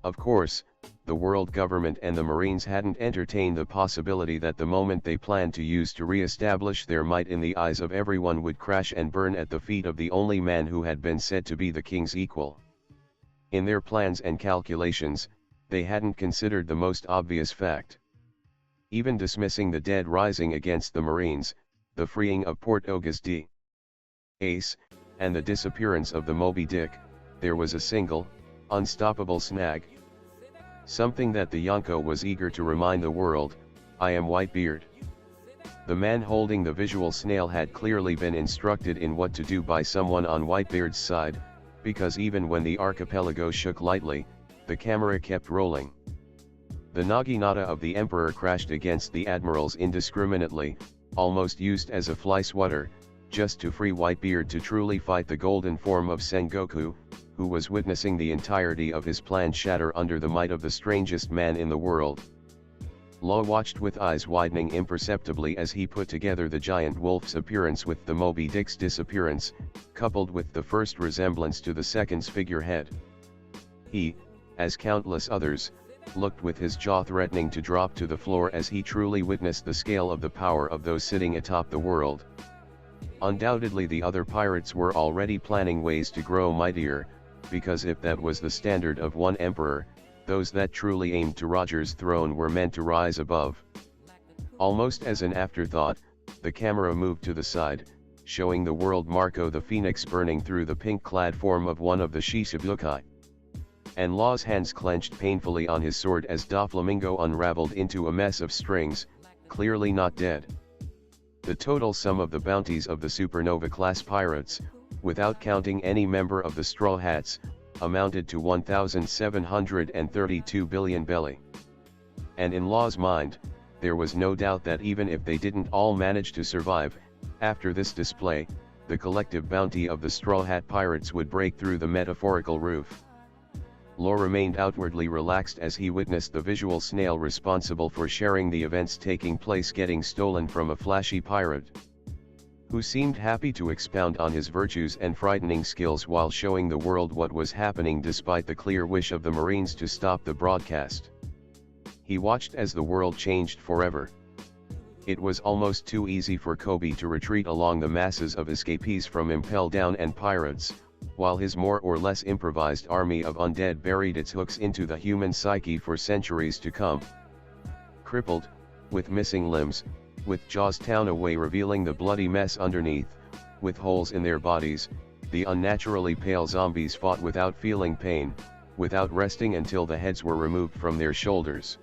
Of course, the world government and the Marines hadn't entertained the possibility that the moment they planned to use to re-establish their might in the eyes of everyone would crash and burn at the feet of the only man who had been said to be the king's equal. In their plans and calculations, they hadn't considered the most obvious fact. Even dismissing the dead rising against the Marines, the freeing of Port Ogas D. Ace, and the disappearance of the Moby Dick, there was a single, unstoppable snag. Something that the Yonko was eager to remind the world: I am Whitebeard. The man holding the visual snail had clearly been instructed in what to do by someone on Whitebeard's side, because even when the archipelago shook lightly, the camera kept rolling. The naginata of the Emperor crashed against the admirals indiscriminately, almost used as a fly swatter, just to free Whitebeard to truly fight the golden form of Sengoku, who was witnessing the entirety of his plan shatter under the might of the strangest man in the world. Law watched with eyes widening imperceptibly as he put together the giant wolf's appearance with the Moby Dick's disappearance, coupled with the first resemblance to the second's figurehead. He, as countless others, looked with his jaw threatening to drop to the floor as he truly witnessed the scale of the power of those sitting atop the world. Undoubtedly the other pirates were already planning ways to grow mightier, because if that was the standard of one emperor, those that truly aimed to Roger's throne were meant to rise above. Almost as an afterthought, the camera moved to the side, showing the world Marco the Phoenix burning through the pink-clad form of one of the Shishibukai. And Law's hands clenched painfully on his sword as Doflamingo unraveled into a mess of strings, clearly not dead. The total sum of the bounties of the Supernova-class pirates, without counting any member of the Straw Hats, amounted to 1,732 billion belly. And in Law's mind, there was no doubt that even if they didn't all manage to survive, after this display, the collective bounty of the Straw Hat pirates would break through the metaphorical roof. Law remained outwardly relaxed as he witnessed the visual snail responsible for sharing the events taking place getting stolen from a flashy pirate, who seemed happy to expound on his virtues and frightening skills while showing the world what was happening despite the clear wish of the Marines to stop the broadcast. He watched as the world changed forever. It was almost too easy for Coby to retreat along the masses of escapees from Impel Down and pirates, while his more or less improvised army of undead buried its hooks into the human psyche for centuries to come. Crippled, with missing limbs, with jaws torn away revealing the bloody mess underneath, with holes in their bodies, the unnaturally pale zombies fought without feeling pain, without resting until the heads were removed from their shoulders.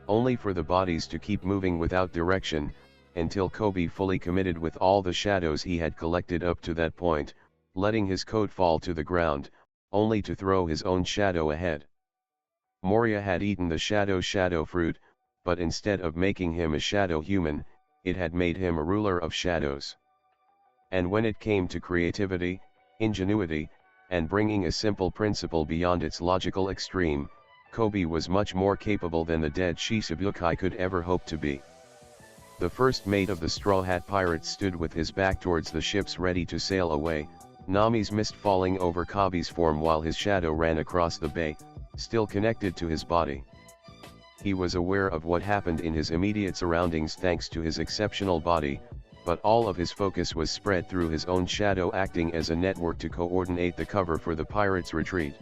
Only for the bodies to keep moving without direction, until Coby fully committed with all the shadows he had collected up to that point, letting his coat fall to the ground, only to throw his own shadow ahead. Moria had eaten the shadow fruit, but instead of making him a shadow human, it had made him a ruler of shadows. And when it came to creativity, ingenuity, and bringing a simple principle beyond its logical extreme, Coby was much more capable than the dead Shishibukai could ever hope to be. The first mate of the Straw Hat Pirates stood with his back towards the ships ready to sail away, Nami's mist falling over Coby's form while his shadow ran across the bay, still connected to his body. He was aware of what happened in his immediate surroundings thanks to his exceptional body, but all of his focus was spread through his own shadow acting as a network to coordinate the cover for the pirates' retreat.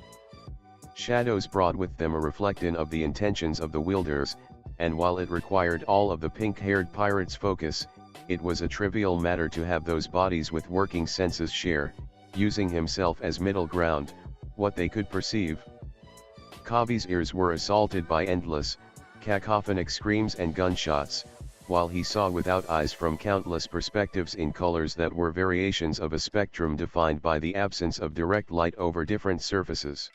Shadows brought with them a reflection of the intentions of the wielders, and while it required all of the pink-haired pirates' focus, it was a trivial matter to have those bodies with working senses share, using himself as middle ground, what they could perceive. Coby's ears were assaulted by endless, cacophonic screams and gunshots, while he saw without eyes from countless perspectives in colors that were variations of a spectrum defined by the absence of direct light over different surfaces.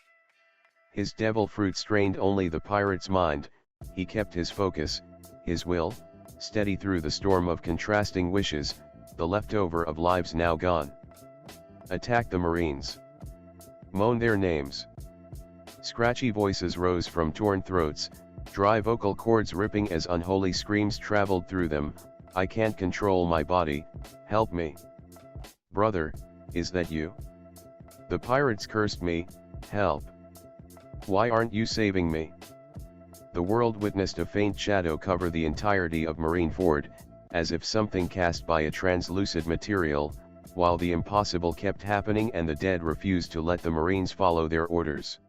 His devil fruit strained only the pirate's mind, he kept his focus, his will, steady through the storm of contrasting wishes, the leftover of lives now gone. Attack the Marines. Moan their names. Scratchy voices rose from torn throats, dry vocal cords ripping as unholy screams traveled through them. I can't control my body, help me. Brother, is that you? The pirates cursed me, help. Why aren't you saving me? The world witnessed a faint shadow cover the entirety of Marineford, as if something cast by a translucid material, while the impossible kept happening and the dead refused to let the Marines follow their orders.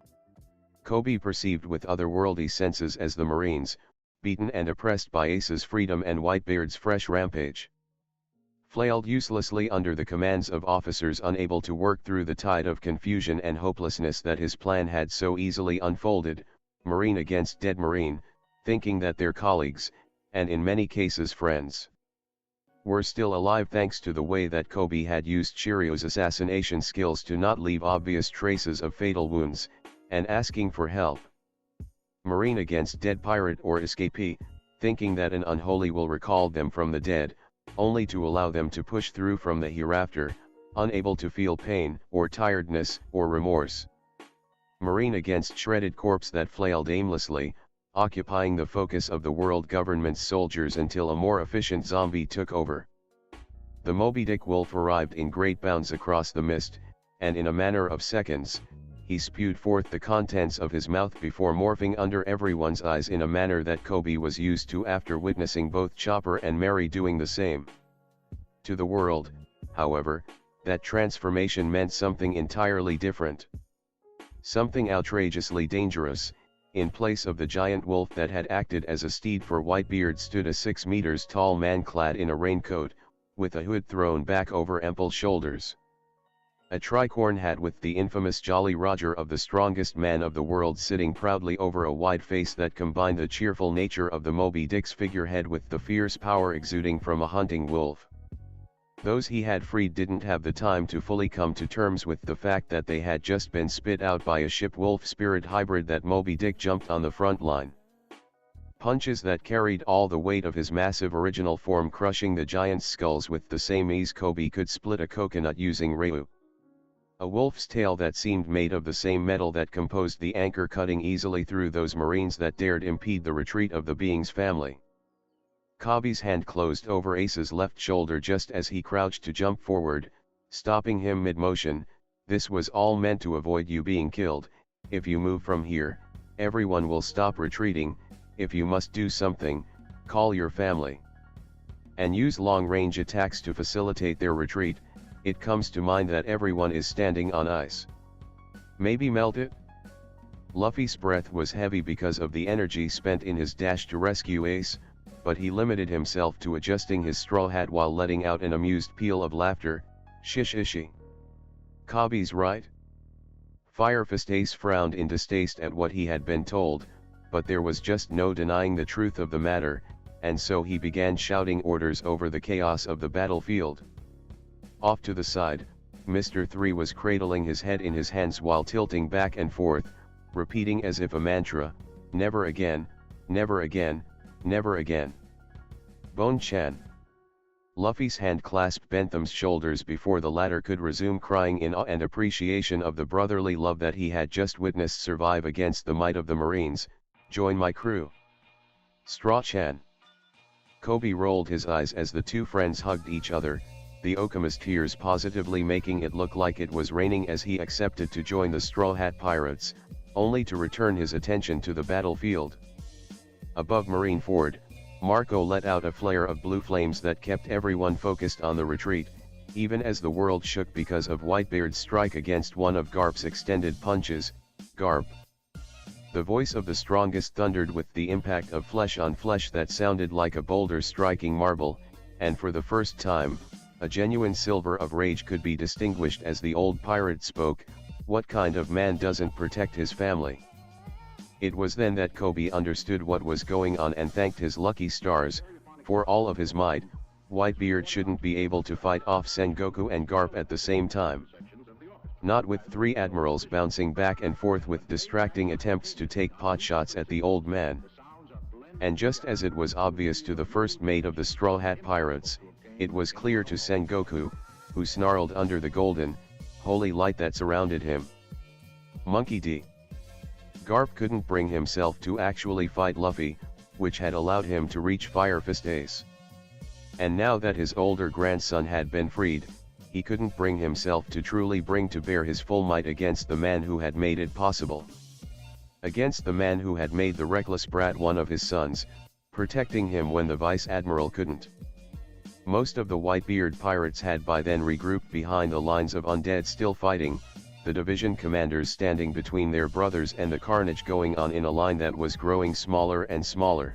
Coby perceived with otherworldly senses as the Marines, beaten and oppressed by Ace's freedom and Whitebeard's fresh rampage, flailed uselessly under the commands of officers unable to work through the tide of confusion and hopelessness that his plan had so easily unfolded, Marine against dead Marine, thinking that their colleagues, and in many cases friends, were still alive thanks to the way that Coby had used Chirio's assassination skills to not leave obvious traces of fatal wounds, and asking for help. Marine against dead pirate or escapee, thinking that an unholy will recall them from the dead, only to allow them to push through from the hereafter, unable to feel pain, or tiredness, or remorse. Marine against shredded corpse that flailed aimlessly, occupying the focus of the world government's soldiers until a more efficient zombie took over. The Moby Dick wolf arrived in great bounds across the mist, and in a matter of seconds, he spewed forth the contents of his mouth before morphing under everyone's eyes in a manner that Coby was used to after witnessing both Chopper and Mary doing the same. To the world, however, that transformation meant something entirely different. Something outrageously dangerous. In place of the giant wolf that had acted as a steed for Whitebeard stood a 6 meters tall man clad in a raincoat, with a hood thrown back over ample shoulders. A tricorn hat with the infamous Jolly Roger of the strongest man of the world sitting proudly over a wide face that combined the cheerful nature of the Moby Dick's figurehead with the fierce power exuding from a hunting wolf. Those he had freed didn't have the time to fully come to terms with the fact that they had just been spit out by a ship-wolf spirit hybrid that Moby Dick jumped on the front line. Punches that carried all the weight of his massive original form crushing the giant's skulls with the same ease Coby could split a coconut using Ryu. A wolf's tail that seemed made of the same metal that composed the anchor cutting easily through those marines that dared impede the retreat of the being's family. Coby's hand closed over Ace's left shoulder just as he crouched to jump forward, stopping him mid-motion. This was all meant to avoid you being killed. If you move from here, everyone will stop retreating. If you must do something, call your family. And use long-range attacks to facilitate their retreat. It comes to mind that everyone is standing on ice. Maybe melt it? Luffy's breath was heavy because of the energy spent in his dash to rescue Ace, but he limited himself to adjusting his straw hat while letting out an amused peal of laughter. Shish ishi. Coby's right? Firefist Ace frowned in distaste at what he had been told, but there was just no denying the truth of the matter, and so he began shouting orders over the chaos of the battlefield. Off to the side, Mr. 3 was cradling his head in his hands while tilting back and forth, repeating as if a mantra, "Never again, never again, never again." Bone-chan. Luffy's hand clasped Bentham's shoulders before the latter could resume crying in awe and appreciation of the brotherly love that he had just witnessed survive against the might of the Marines. "Join my crew." Straw-chan. Coby rolled his eyes as the two friends hugged each other, the Okamas tears positively making it look like it was raining as he accepted to join the Straw Hat Pirates, only to return his attention to the battlefield. Above Marineford, Marco let out a flare of blue flames that kept everyone focused on the retreat, even as the world shook because of Whitebeard's strike against one of Garp's extended punches. "Garp!" The voice of the strongest thundered with the impact of flesh on flesh that sounded like a boulder striking marble, and for the first time, a genuine silver of rage could be distinguished as the old pirate spoke. "What kind of man doesn't protect his family?" It was then that Coby understood what was going on and thanked his lucky stars. For all of his might, Whitebeard shouldn't be able to fight off Sengoku and Garp at the same time. Not with three admirals bouncing back and forth with distracting attempts to take potshots at the old man. And just as it was obvious to the first mate of the Straw Hat Pirates, it was clear to Sengoku, who snarled under the golden, holy light that surrounded him. Monkey D. Garp couldn't bring himself to actually fight Luffy, which had allowed him to reach Firefist Ace. And now that his older grandson had been freed, he couldn't bring himself to truly bring to bear his full might against the man who had made it possible. Against the man who had made the reckless brat one of his sons, protecting him when the Vice Admiral couldn't. Most of the Whitebeard pirates had by then regrouped behind the lines of undead still fighting, the division commanders standing between their brothers and the carnage going on in a line that was growing smaller and smaller.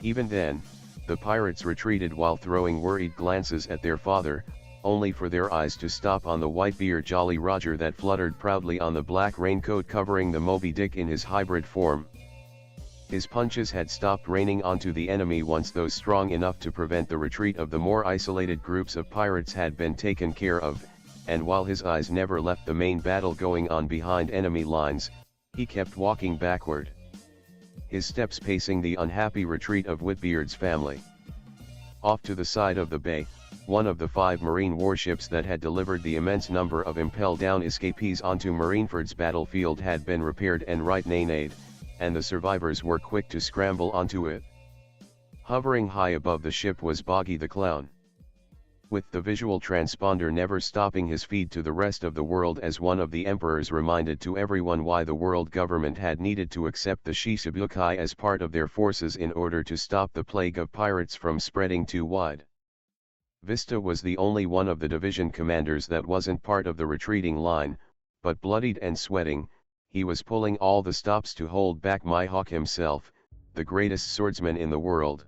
Even then, the pirates retreated while throwing worried glances at their father, only for their eyes to stop on the Whitebeard Jolly Roger that fluttered proudly on the black raincoat covering the Moby Dick in his hybrid form. His punches had stopped raining onto the enemy once those strong enough to prevent the retreat of the more isolated groups of pirates had been taken care of, and while his eyes never left the main battle going on behind enemy lines, he kept walking backward, his steps pacing the unhappy retreat of Whitbeard's family. Off to the side of the bay, one of the 5 Marine warships that had delivered the immense number of impelled down escapees onto Marineford's battlefield had been repaired and right-named, and the survivors were quick to scramble onto it. Hovering high above the ship was Boggy the Clown, with the visual transponder never stopping his feed to the rest of the world as one of the emperors reminded to everyone why the world government had needed to accept the Shishibukai as part of their forces in order to stop the plague of pirates from spreading too wide. Vista was the only one of the division commanders that wasn't part of the retreating line, but bloodied and sweating, he was pulling all the stops to hold back Mihawk himself, the greatest swordsman in the world.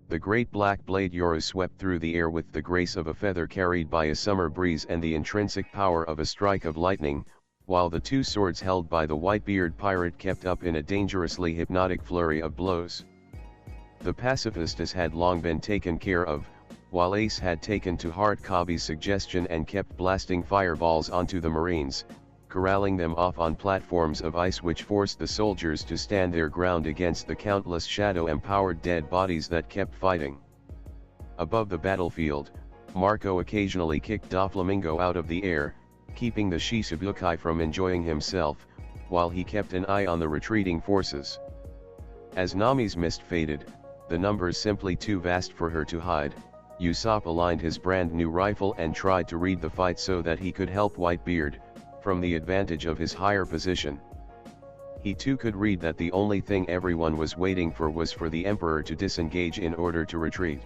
The great black blade Yoru swept through the air with the grace of a feather carried by a summer breeze and the intrinsic power of a strike of lightning, while the 2 swords held by the Whitebeard pirate kept up in a dangerously hypnotic flurry of blows. The pacifistas had long been taken care of, while Ace had taken to heart Coby's suggestion and kept blasting fireballs onto the Marines, corralling them off on platforms of ice which forced the soldiers to stand their ground against the countless shadow-empowered dead bodies that kept fighting. Above the battlefield, Marco occasionally kicked Doflamingo out of the air, keeping the Shishibukai from enjoying himself, while he kept an eye on the retreating forces. As Nami's mist faded, the numbers simply too vast for her to hide, Usopp aligned his brand new rifle and tried to read the fight so that he could help Whitebeard, from the advantage of his higher position. He too could read that the only thing everyone was waiting for was for the Emperor to disengage in order to retreat.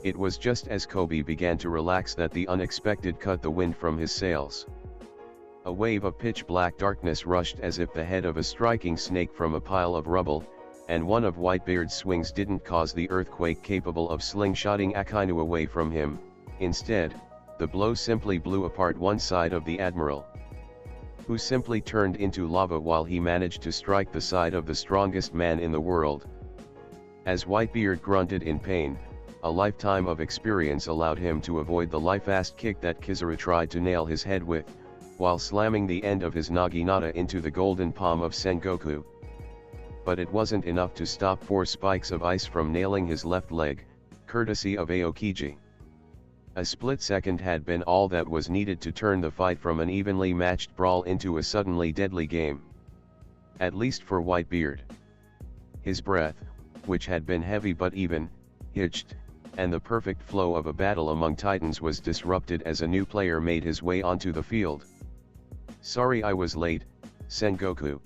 It was just as Coby began to relax that the unexpected cut the wind from his sails. A wave of pitch-black darkness rushed as if the head of a striking snake from a pile of rubble, and one of Whitebeard's swings didn't cause the earthquake capable of slingshotting Akainu away from him. Instead, the blow simply blew apart one side of the Admiral, who simply turned into lava while he managed to strike the side of the strongest man in the world. As Whitebeard grunted in pain, a lifetime of experience allowed him to avoid the life-fast kick that Kizaru tried to nail his head with, while slamming the end of his naginata into the golden palm of Sengoku. But it wasn't enough to stop 4 spikes of ice from nailing his left leg, courtesy of Aokiji. A split second had been all that was needed to turn the fight from an evenly matched brawl into a suddenly deadly game. At least for Whitebeard. His breath, which had been heavy but even, hitched, and the perfect flow of a battle among titans was disrupted as a new player made his way onto the field. "Sorry I was late, Sengoku."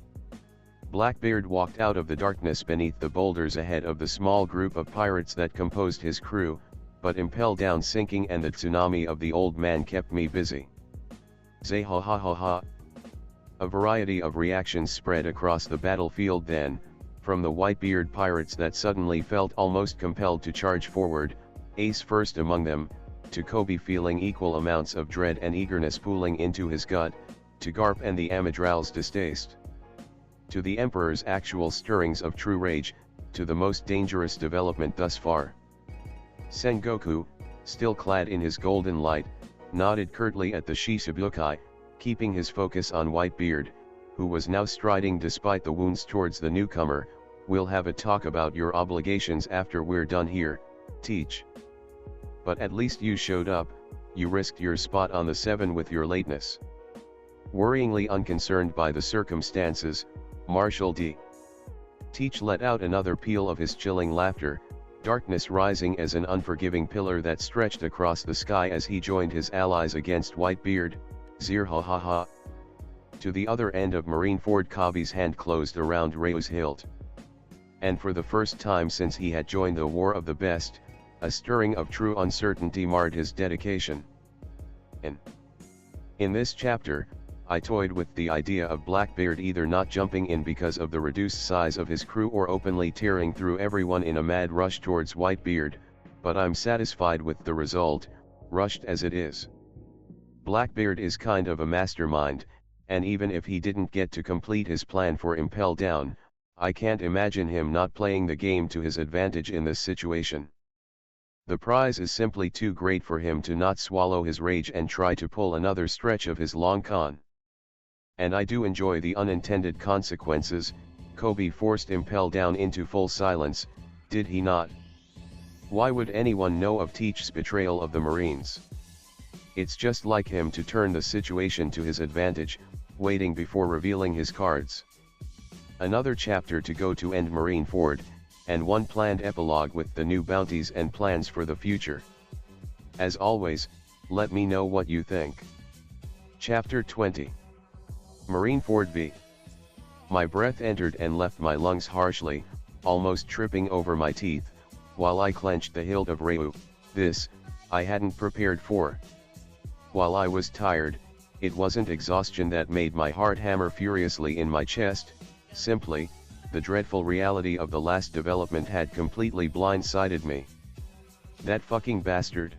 Blackbeard walked out of the darkness beneath the boulders ahead of the small group of pirates that composed his crew, but impelled down sinking and the tsunami of the old man kept me busy. Zay ha ha ha ha. A variety of reactions spread across the battlefield then, from the Whitebeard pirates that suddenly felt almost compelled to charge forward, Ace first among them, to Coby feeling equal amounts of dread and eagerness pooling into his gut, to Garp and the Amadral's distaste. To the Emperor's actual stirrings of true rage, to the most dangerous development thus far. Sengoku, still clad in his golden light, nodded curtly at the Shishibukai, keeping his focus on Whitebeard, who was now striding despite the wounds towards the newcomer. "We'll have a talk about your obligations after we're done here, Teach. But at least you showed up, you risked your spot on the 7 with your lateness." Worryingly unconcerned by the circumstances, Marshal D. Teach let out another peal of his chilling laughter, darkness rising as an unforgiving pillar that stretched across the sky as he joined his allies against Whitebeard. Zir ha ha ha. To the other end of Marineford, Coby's hand closed around Ryu's hilt. And for the first time since he had joined the War of the Best, a stirring of true uncertainty marred his dedication. In this chapter, I toyed with the idea of Blackbeard either not jumping in because of the reduced size of his crew or openly tearing through everyone in a mad rush towards Whitebeard, but I'm satisfied with the result, rushed as it is. Blackbeard is kind of a mastermind, and even if he didn't get to complete his plan for Impel Down, I can't imagine him not playing the game to his advantage in this situation. The prize is simply too great for him to not swallow his rage and try to pull another stretch of his long con. And I do enjoy the unintended consequences. Coby forced Impel down into full silence, did he not? Why would anyone know of Teach's betrayal of the Marines? It's just like him to turn the situation to his advantage, waiting before revealing his cards. Another chapter to go to end Marineford, and one planned epilogue with the new bounties and plans for the future. As always, let me know what you think. Chapter 20. Marineford v. My breath entered and left my lungs harshly, almost tripping over my teeth, while I clenched the hilt of Reu. This, I hadn't prepared for. While I was tired, it wasn't exhaustion that made my heart hammer furiously in my chest, simply, the dreadful reality of the last development had completely blindsided me. That fucking bastard.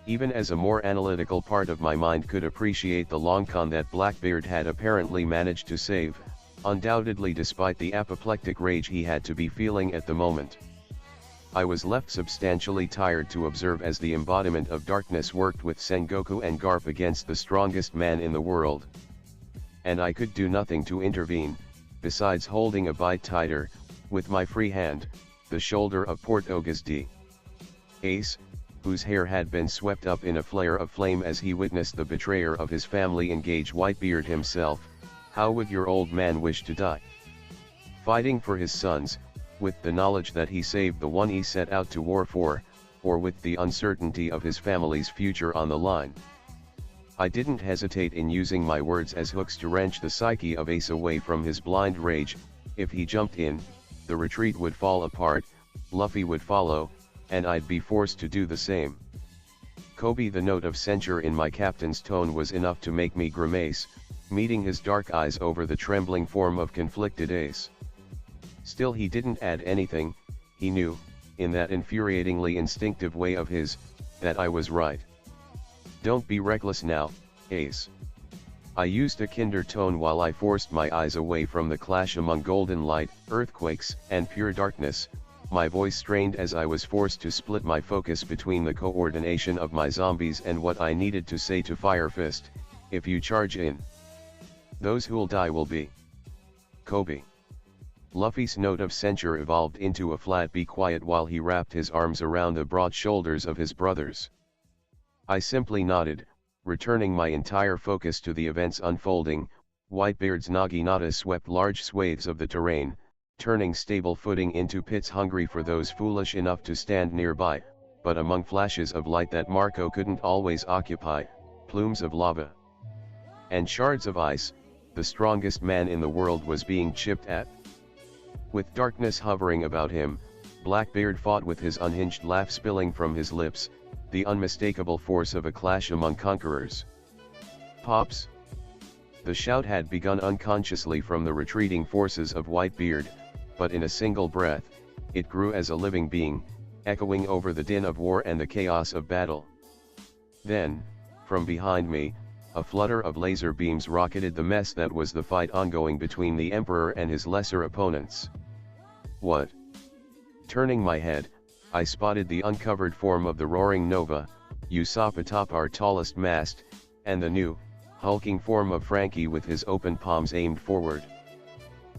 Even as a more analytical part of my mind could appreciate the long con that Blackbeard had apparently managed to save, undoubtedly despite the apoplectic rage he had to be feeling at the moment. I was left substantially tired to observe as the embodiment of darkness worked with Sengoku and Garp against the strongest man in the world. And I could do nothing to intervene, besides holding a bite tighter, with my free hand, the shoulder of Portogas D. Ace, whose hair had been swept up in a flare of flame as he witnessed the betrayer of his family engage Whitebeard himself. How would your old man wish to die? Fighting for his sons, with the knowledge that he saved the one he set out to war for, or with the uncertainty of his family's future on the line? I didn't hesitate in using my words as hooks to wrench the psyche of Ace away from his blind rage. If he jumped in, the retreat would fall apart, Luffy would follow, and I'd be forced to do the same. Coby, the note of censure in my captain's tone was enough to make me grimace, meeting his dark eyes over the trembling form of conflicted Ace. Still he didn't add anything. He knew, in that infuriatingly instinctive way of his, that I was right. Don't be reckless now, Ace. I used a kinder tone while I forced my eyes away from the clash among golden light, earthquakes, and pure darkness, my voice strained as I was forced to split my focus between the coordination of my zombies and what I needed to say to Fire Fist. If you charge in, those who'll die will be Coby. Luffy's note of censure evolved into a flat "be quiet" while he wrapped his arms around the broad shoulders of his brothers. I simply nodded, returning my entire focus to the events unfolding. Whitebeard's Naginata swept large swathes of the terrain, turning stable footing into pits hungry for those foolish enough to stand nearby, but among flashes of light that Marco couldn't always occupy, plumes of lava and shards of ice, the strongest man in the world was being chipped at. With darkness hovering about him, Blackbeard fought with his unhinged laugh spilling from his lips, the unmistakable force of a clash among conquerors. Pops! The shout had begun unconsciously from the retreating forces of Whitebeard, but in a single breath, it grew as a living being, echoing over the din of war and the chaos of battle. Then, from behind me, a flutter of laser beams rocketed the mess that was the fight ongoing between the Emperor and his lesser opponents. What? Turning my head, I spotted the uncovered form of the roaring Nova, Usopp atop our tallest mast, and the new, hulking form of Frankie with his open palms aimed forward.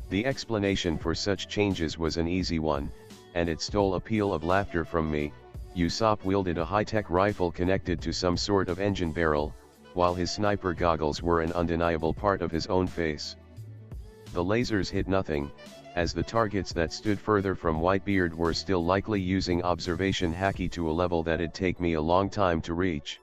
The explanation for such changes was an easy one, and it stole a peal of laughter from me. Usopp wielded a high-tech rifle connected to some sort of engine barrel, while his sniper goggles were an undeniable part of his own face. The lasers hit nothing, as the targets that stood further from Whitebeard were still likely using observation haki to a level that'd take me a long time to reach.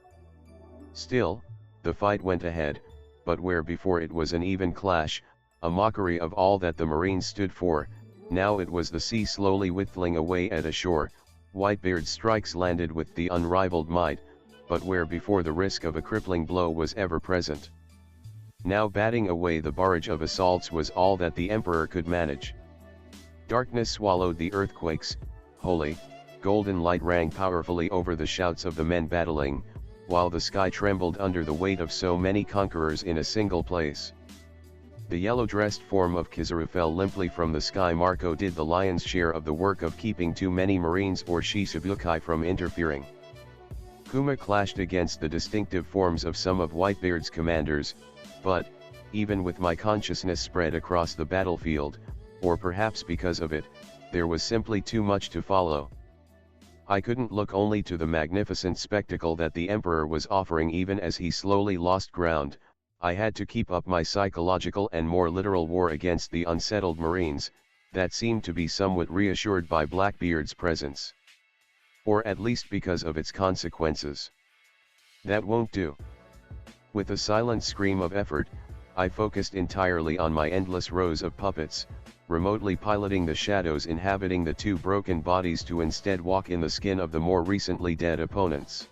Still, the fight went ahead, but where before it was an even clash, a mockery of all that the Marines stood for, now it was the sea slowly whittling away at a shore. Whitebeard's strikes landed with the unrivaled might, but where before the risk of a crippling blow was ever present, now batting away the barrage of assaults was all that the Emperor could manage. Darkness swallowed the earthquakes, holy, golden light rang powerfully over the shouts of the men battling, while the sky trembled under the weight of so many conquerors in a single place. The yellow-dressed form of Kizaru fell limply from the sky. Marco did the lion's share of the work of keeping too many marines or Shichibukai from interfering. Kuma clashed against the distinctive forms of some of Whitebeard's commanders, but, even with my consciousness spread across the battlefield, or perhaps because of it, there was simply too much to follow. I couldn't look only to the magnificent spectacle that the Emperor was offering. Even as he slowly lost ground, I had to keep up my psychological and more literal war against the unsettled Marines, that seemed to be somewhat reassured by Blackbeard's presence. Or at least because of its consequences. That won't do. With a silent scream of effort, I focused entirely on my endless rows of puppets, remotely piloting the shadows inhabiting the two broken bodies to instead walk in the skin of the more recently dead opponents.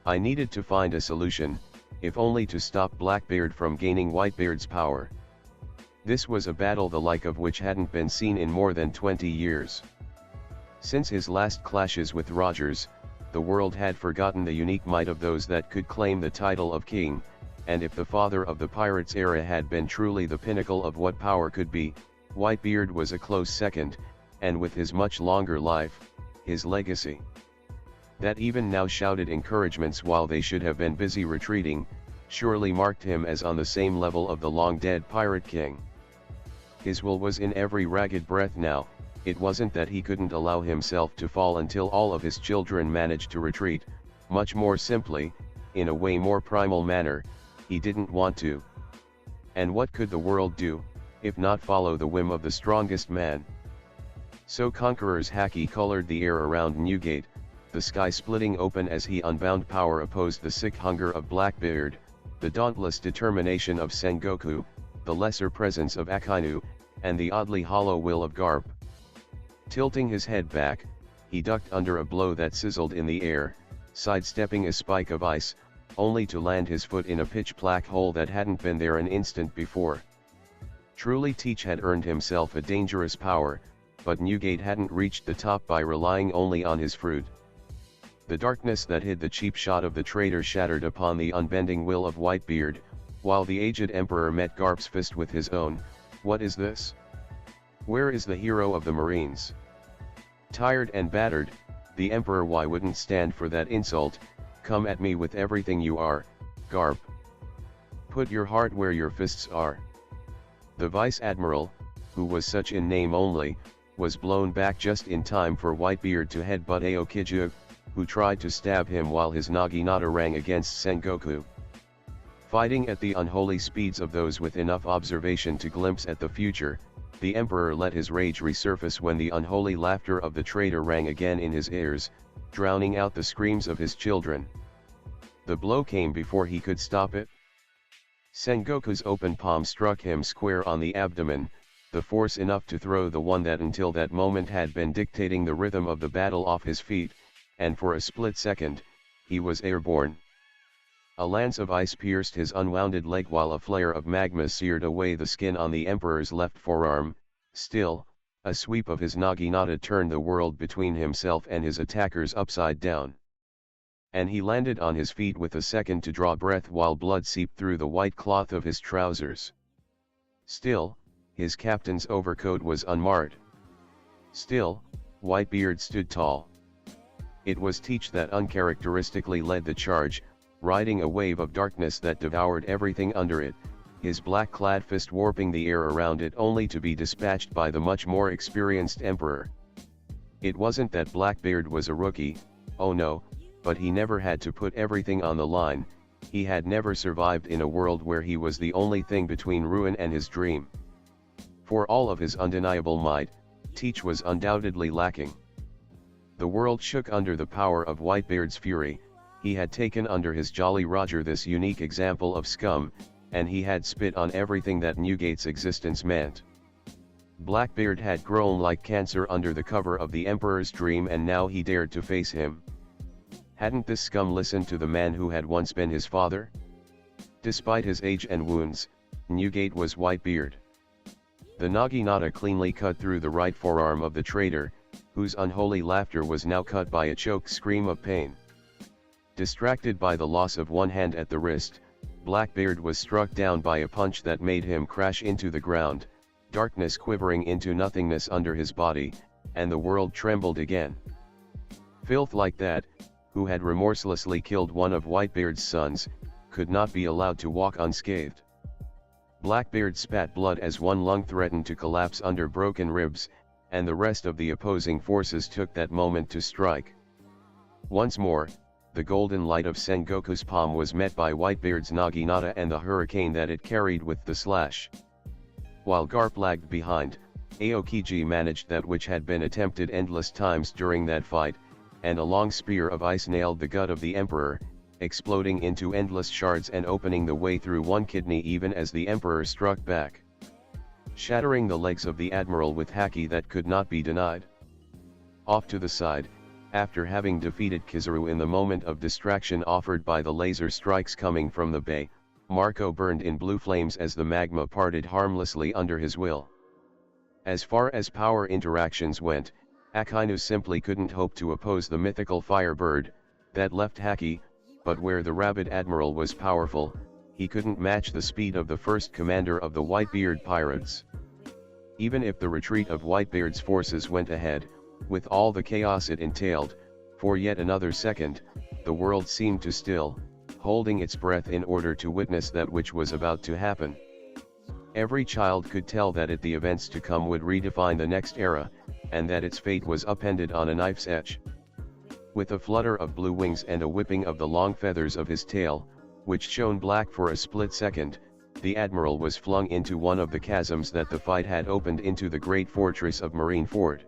I needed to find a solution, if only to stop Blackbeard from gaining Whitebeard's power. This was a battle the like of which hadn't been seen in more than 20 years. Since his last clashes with Rogers, the world had forgotten the unique might of those that could claim the title of king, and if the father of the pirates era had been truly the pinnacle of what power could be, Whitebeard was a close second, and with his much longer life, his legacy, that even now shouted encouragements while they should have been busy retreating, surely marked him as on the same level of the long-dead pirate king. His will was in every ragged breath now. It wasn't that he couldn't allow himself to fall until all of his children managed to retreat, much more simply, in a way more primal manner, he didn't want to. And what could the world do, if not follow the whim of the strongest man? So Conqueror's haki colored the air around Newgate, the sky splitting open as he unbound power opposed the sick hunger of Blackbeard, the dauntless determination of Sengoku, the lesser presence of Akainu, and the oddly hollow will of Garp. Tilting his head back, he ducked under a blow that sizzled in the air, sidestepping a spike of ice, only to land his foot in a pitch-black hole that hadn't been there an instant before. Truly Teach had earned himself a dangerous power, but Newgate hadn't reached the top by relying only on his fruit. The darkness that hid the cheap shot of the traitor shattered upon the unbending will of Whitebeard, while the aged Emperor met Garp's fist with his own. What is this? Where is the hero of the Marines? Tired and battered, the Emperor wouldn't stand for that insult. Come at me with everything you are, Garp. Put your heart where your fists are. The Vice Admiral, who was such in name only, was blown back just in time for Whitebeard to headbutt Aokiji, who tried to stab him while his naginata rang against Sengoku. Fighting at the unholy speeds of those with enough observation to glimpse at the future, the Emperor let his rage resurface when the unholy laughter of the traitor rang again in his ears, drowning out the screams of his children. The blow came before he could stop it. Sengoku's open palm struck him square on the abdomen, the force enough to throw the one that until that moment had been dictating the rhythm of the battle off his feet, and for a split second, he was airborne. A lance of ice pierced his unwounded leg while a flare of magma seared away the skin on the Emperor's left forearm. Still, a sweep of his naginata turned the world between himself and his attackers upside down. And he landed on his feet with a second to draw breath while blood seeped through the white cloth of his trousers. Still, his captain's overcoat was unmarred. Still, Whitebeard stood tall. It was Teach that uncharacteristically led the charge, riding a wave of darkness that devoured everything under it, his black-clad fist warping the air around it only to be dispatched by the much more experienced Emperor. It wasn't that Blackbeard was a rookie, oh no, but he never had to put everything on the line. He had never survived in a world where he was the only thing between ruin and his dream. For all of his undeniable might, Teach was undoubtedly lacking. The world shook under the power of Whitebeard's fury. He had taken under his Jolly Roger this unique example of scum, and he had spit on everything that Newgate's existence meant. Blackbeard had grown like cancer under the cover of the Emperor's dream, and now he dared to face him. Hadn't this scum listened to the man who had once been his father? Despite his age and wounds, Newgate was Whitebeard. The naginata cleanly cut through the right forearm of the traitor, whose unholy laughter was now cut by a choked scream of pain. Distracted by the loss of one hand at the wrist, Blackbeard was struck down by a punch that made him crash into the ground, darkness quivering into nothingness under his body, and the world trembled again. Filth like that, who had remorselessly killed one of Whitebeard's sons, could not be allowed to walk unscathed. Blackbeard spat blood as one lung threatened to collapse under broken ribs, and the rest of the opposing forces took that moment to strike. Once more, the golden light of Sengoku's palm was met by Whitebeard's naginata and the hurricane that it carried with the slash. While Garp lagged behind, Aokiji managed that which had been attempted endless times during that fight, and a long spear of ice nailed the gut of the Emperor, exploding into endless shards and opening the way through one kidney even as the Emperor struck back, shattering the legs of the Admiral with haki that could not be denied. Off to the side, after having defeated Kizaru in the moment of distraction offered by the laser strikes coming from the bay, Marco burned in blue flames as the magma parted harmlessly under his will. As far as power interactions went, Akainu simply couldn't hope to oppose the mythical Firebird, that left haki, but where the rabid Admiral was powerful, he couldn't match the speed of the first commander of the Whitebeard pirates. Even if the retreat of Whitebeard's forces went ahead, with all the chaos it entailed, for yet another second, the world seemed to still, holding its breath in order to witness that which was about to happen. Every child could tell that the events to come would redefine the next era, and that its fate was upended on a knife's edge. With a flutter of blue wings and a whipping of the long feathers of his tail, which shone black for a split second, the Admiral was flung into one of the chasms that the fight had opened into the great fortress of Marineford.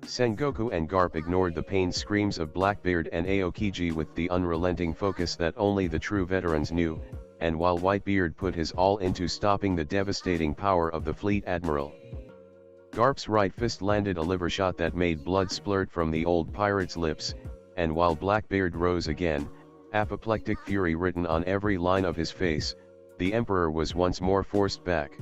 Sengoku and Garp ignored the pained screams of Blackbeard and Aokiji with the unrelenting focus that only the true veterans knew, and while Whitebeard put his all into stopping the devastating power of the fleet admiral. Garp's right fist landed a liver shot that made blood splurt from the old pirate's lips, and while Blackbeard rose again, apoplectic fury written on every line of his face, the Emperor was once more forced back.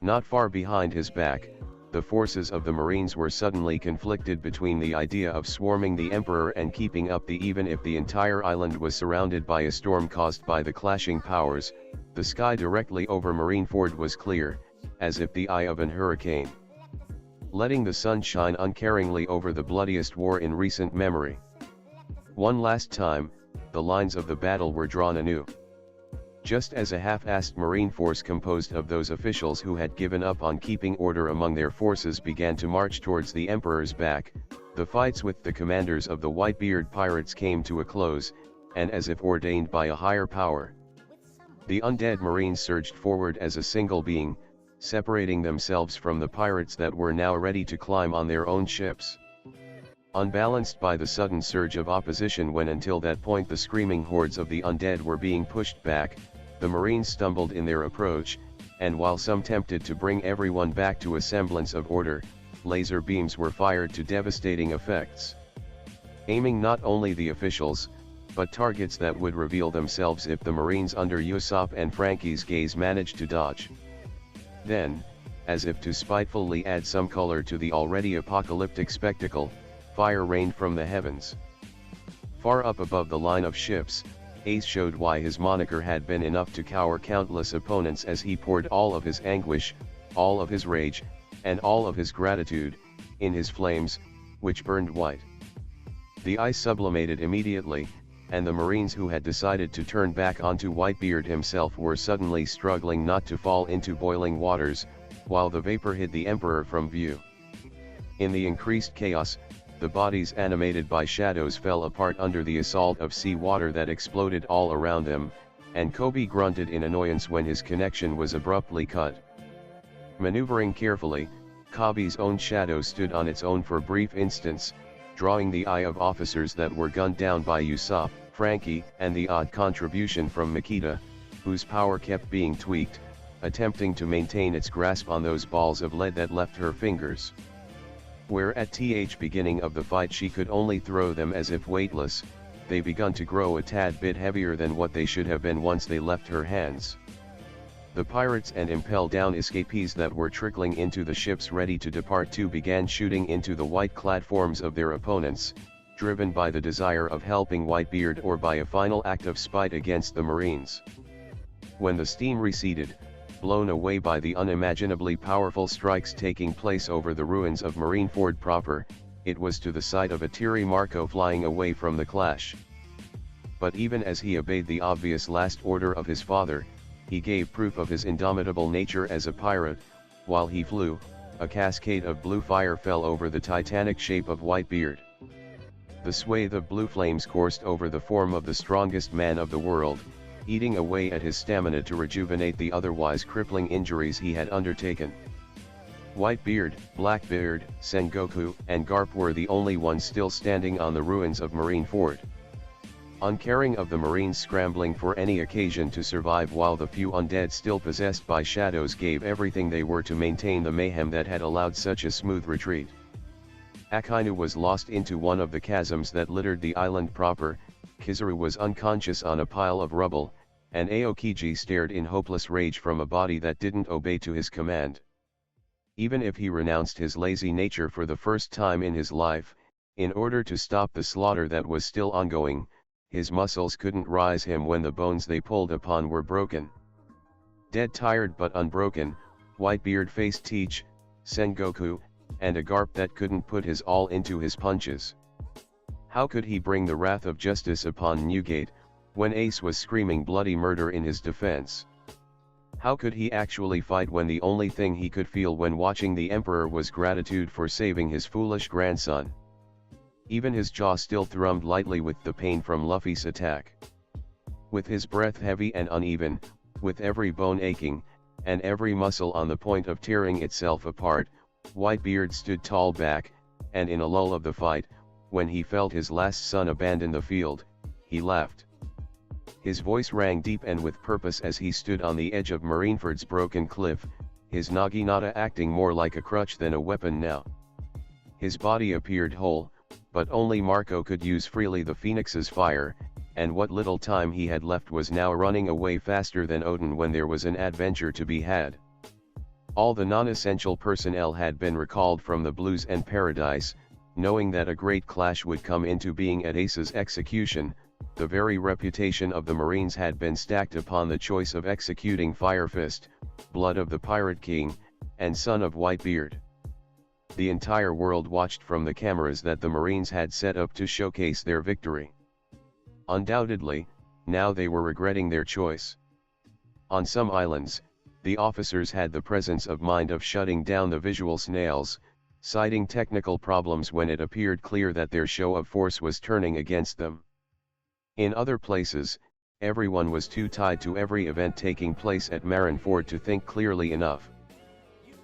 Not far behind his back, the forces of the Marines were suddenly conflicted between the idea of swarming the Emperor and keeping up the even if the entire island was surrounded by a storm caused by the clashing powers. The sky directly over Marineford was clear, as if the eye of an hurricane, letting the sun shine uncaringly over the bloodiest war in recent memory. One last time, the lines of the battle were drawn anew. Just as a half-assed Marine force composed of those officials who had given up on keeping order among their forces began to march towards the Emperor's back, the fights with the commanders of the Whitebeard pirates came to a close, and as if ordained by a higher power, the undead Marines surged forward as a single being, separating themselves from the pirates that were now ready to climb on their own ships. Unbalanced by the sudden surge of opposition when until that point the screaming hordes of the undead were being pushed back, the Marines stumbled in their approach, and while some tempted to bring everyone back to a semblance of order, laser beams were fired to devastating effects, aiming not only the officials, but targets that would reveal themselves if the Marines under Usopp and Frankie's gaze managed to dodge. Then, as if to spitefully add some color to the already apocalyptic spectacle, fire rained from the heavens. Far up above the line of ships, Ace showed why his moniker had been enough to cower countless opponents as he poured all of his anguish, all of his rage, and all of his gratitude, in his flames, which burned white. The ice sublimated immediately, and the Marines who had decided to turn back onto Whitebeard himself were suddenly struggling not to fall into boiling waters, while the vapor hid the Emperor from view. In the increased chaos, the bodies animated by shadows fell apart under the assault of sea water that exploded all around them, and Coby grunted in annoyance when his connection was abruptly cut. Maneuvering carefully, Coby's own shadow stood on its own for brief instants, drawing the eye of officers that were gunned down by Usopp, Frankie, and the odd contribution from Makita, whose power kept being tweaked, attempting to maintain its grasp on those balls of lead that left her fingers. Where at the beginning of the fight she could only throw them as if weightless, they begun to grow a tad bit heavier than what they should have been once they left her hands. The pirates and impel down escapees that were trickling into the ships ready to depart too began shooting into the white-clad forms of their opponents, driven by the desire of helping Whitebeard or by a final act of spite against the Marines. When the steam receded, blown away by the unimaginably powerful strikes taking place over the ruins of Marineford proper, it was to the sight of a teary Marco flying away from the clash. But even as he obeyed the obvious last order of his father, he gave proof of his indomitable nature as a pirate. While he flew, a cascade of blue fire fell over the titanic shape of Whitebeard. The swathe of blue flames coursed over the form of the strongest man of the world, eating away at his stamina to rejuvenate the otherwise crippling injuries he had undertaken. Whitebeard, Blackbeard, Sengoku, and Garp were the only ones still standing on the ruins of Marineford. Uncaring of the Marines scrambling for any occasion to survive, while the few undead still possessed by shadows gave everything they were to maintain the mayhem that had allowed such a smooth retreat. Akainu was lost into one of the chasms that littered the island proper, Kizaru was unconscious on a pile of rubble, and Aokiji stared in hopeless rage from a body that didn't obey to his command. Even if he renounced his lazy nature for the first time in his life, in order to stop the slaughter that was still ongoing, his muscles couldn't rise him when the bones they pulled upon were broken. Dead tired but unbroken, Whitebeard faced Teach, Sengoku, and a Garp that couldn't put his all into his punches. How could he bring the wrath of justice upon Newgate, when Ace was screaming bloody murder in his defense? How could he actually fight when the only thing he could feel when watching the Emperor was gratitude for saving his foolish grandson? Even his jaw still thrummed lightly with the pain from Luffy's attack. With his breath heavy and uneven, with every bone aching, and every muscle on the point of tearing itself apart, Whitebeard stood tall back, and in a lull of the fight, when he felt his last son abandon the field, he laughed. His voice rang deep and with purpose as he stood on the edge of Marineford's broken cliff, his naginata acting more like a crutch than a weapon now. His body appeared whole, but only Marco could use freely the Phoenix's fire, and what little time he had left was now running away faster than Odin when there was an adventure to be had. All the non-essential personnel had been recalled from the Blues and Paradise, knowing that a great clash would come into being at Ace's execution. The very reputation of the Marines had been stacked upon the choice of executing Firefist, blood of the Pirate King, and son of Whitebeard. The entire world watched from the cameras that the Marines had set up to showcase their victory. Undoubtedly, now they were regretting their choice. On some islands, the officers had the presence of mind of shutting down the visual snails, citing technical problems when it appeared clear that their show of force was turning against them. In other places, everyone was too tied to every event taking place at Marineford to think clearly enough.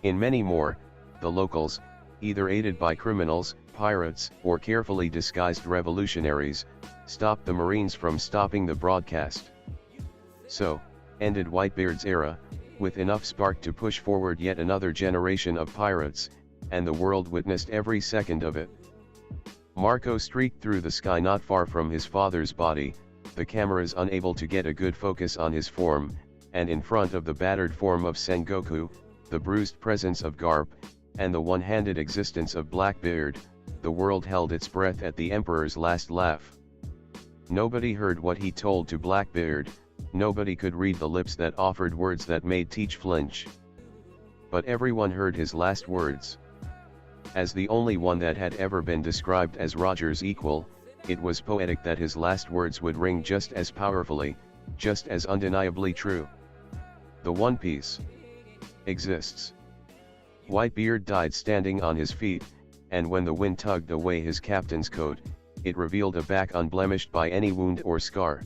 In many more, the locals, either aided by criminals, pirates, or carefully disguised revolutionaries, stopped the Marines from stopping the broadcast. So, ended Whitebeard's era, with enough spark to push forward yet another generation of pirates, and the world witnessed every second of it. Marco streaked through the sky not far from his father's body, the cameras unable to get a good focus on his form, and in front of the battered form of Sengoku, the bruised presence of Garp, and the one-handed existence of Blackbeard, the world held its breath at the Emperor's last laugh. Nobody heard what he told to Blackbeard, nobody could read the lips that offered words that made Teach flinch. But everyone heard his last words. As the only one that had ever been described as Roger's equal, it was poetic that his last words would ring just as powerfully, just as undeniably true. The One Piece exists. Whitebeard died standing on his feet, and when the wind tugged away his captain's coat, it revealed a back unblemished by any wound or scar.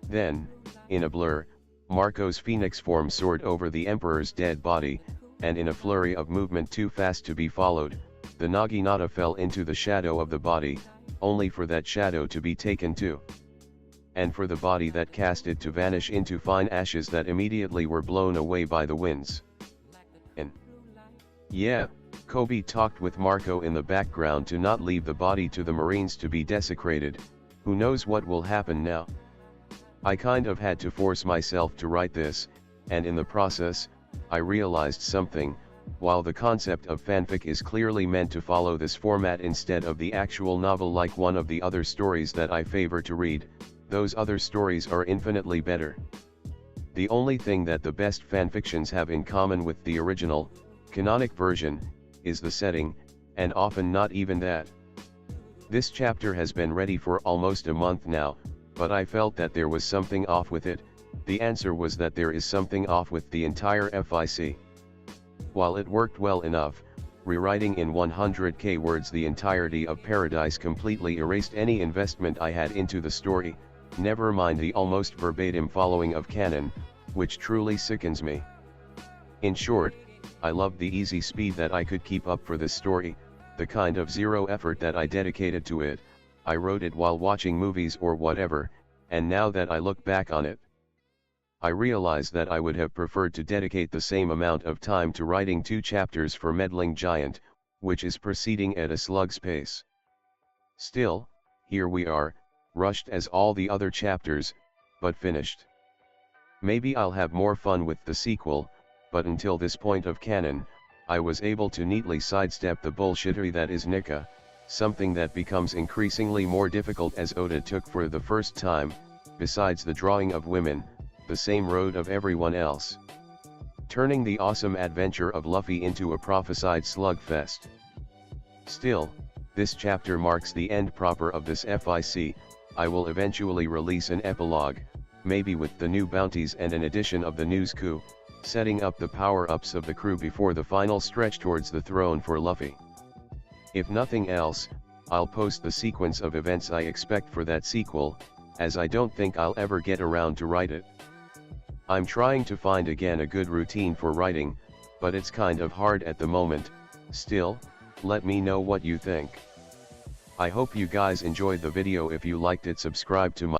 Then, in a blur, Marco's phoenix form soared over the Emperor's dead body, and in a flurry of movement too fast to be followed, the naginata fell into the shadow of the body, only for that shadow to be taken too. And for the body that cast it to vanish into fine ashes that immediately were blown away by the winds. And yeah, Coby talked with Marco in the background to not leave the body to the Marines to be desecrated. Who knows what will happen now? I kind of had to force myself to write this, and in the process, I realized something. While the concept of fanfic is clearly meant to follow this format instead of the actual novel like one of the other stories that I favor to read, those other stories are infinitely better. The only thing that the best fanfictions have in common with the original, canonic version, is the setting, and often not even that. This chapter has been ready for almost a month now, but I felt that there was something off with it. The answer was that there is something off with the entire FIC. While it worked well enough, rewriting in 100k words the entirety of Paradise completely erased any investment I had into the story, never mind the almost verbatim following of canon, which truly sickens me. In short, I loved the easy speed that I could keep up for this story, the kind of zero effort that I dedicated to it. I wrote it while watching movies or whatever, and now that I look back on it, I realize that I would have preferred to dedicate the same amount of time to writing 2 chapters for Meddling Giant, which is proceeding at a slug's pace. Still, here we are, rushed as all the other chapters, but finished. Maybe I'll have more fun with the sequel, but until this point of canon, I was able to neatly sidestep the bullshittery that is Nika, something that becomes increasingly more difficult as Oda took for the first time, besides the drawing of women, the same road of everyone else, turning the awesome adventure of Luffy into a prophesied slugfest. Still, this chapter marks the end proper of this FIC. I will eventually release an epilogue, maybe with the new bounties and an edition of the news coup, setting up the power-ups of the crew before the final stretch towards the throne for Luffy. If nothing else, I'll post the sequence of events I expect for that sequel, as I don't think I'll ever get around to write it. I'm trying to find again a good routine for writing, but it's kind of hard at the moment. Still, let me know what you think. I hope you guys enjoyed the video. If you liked it, subscribe to my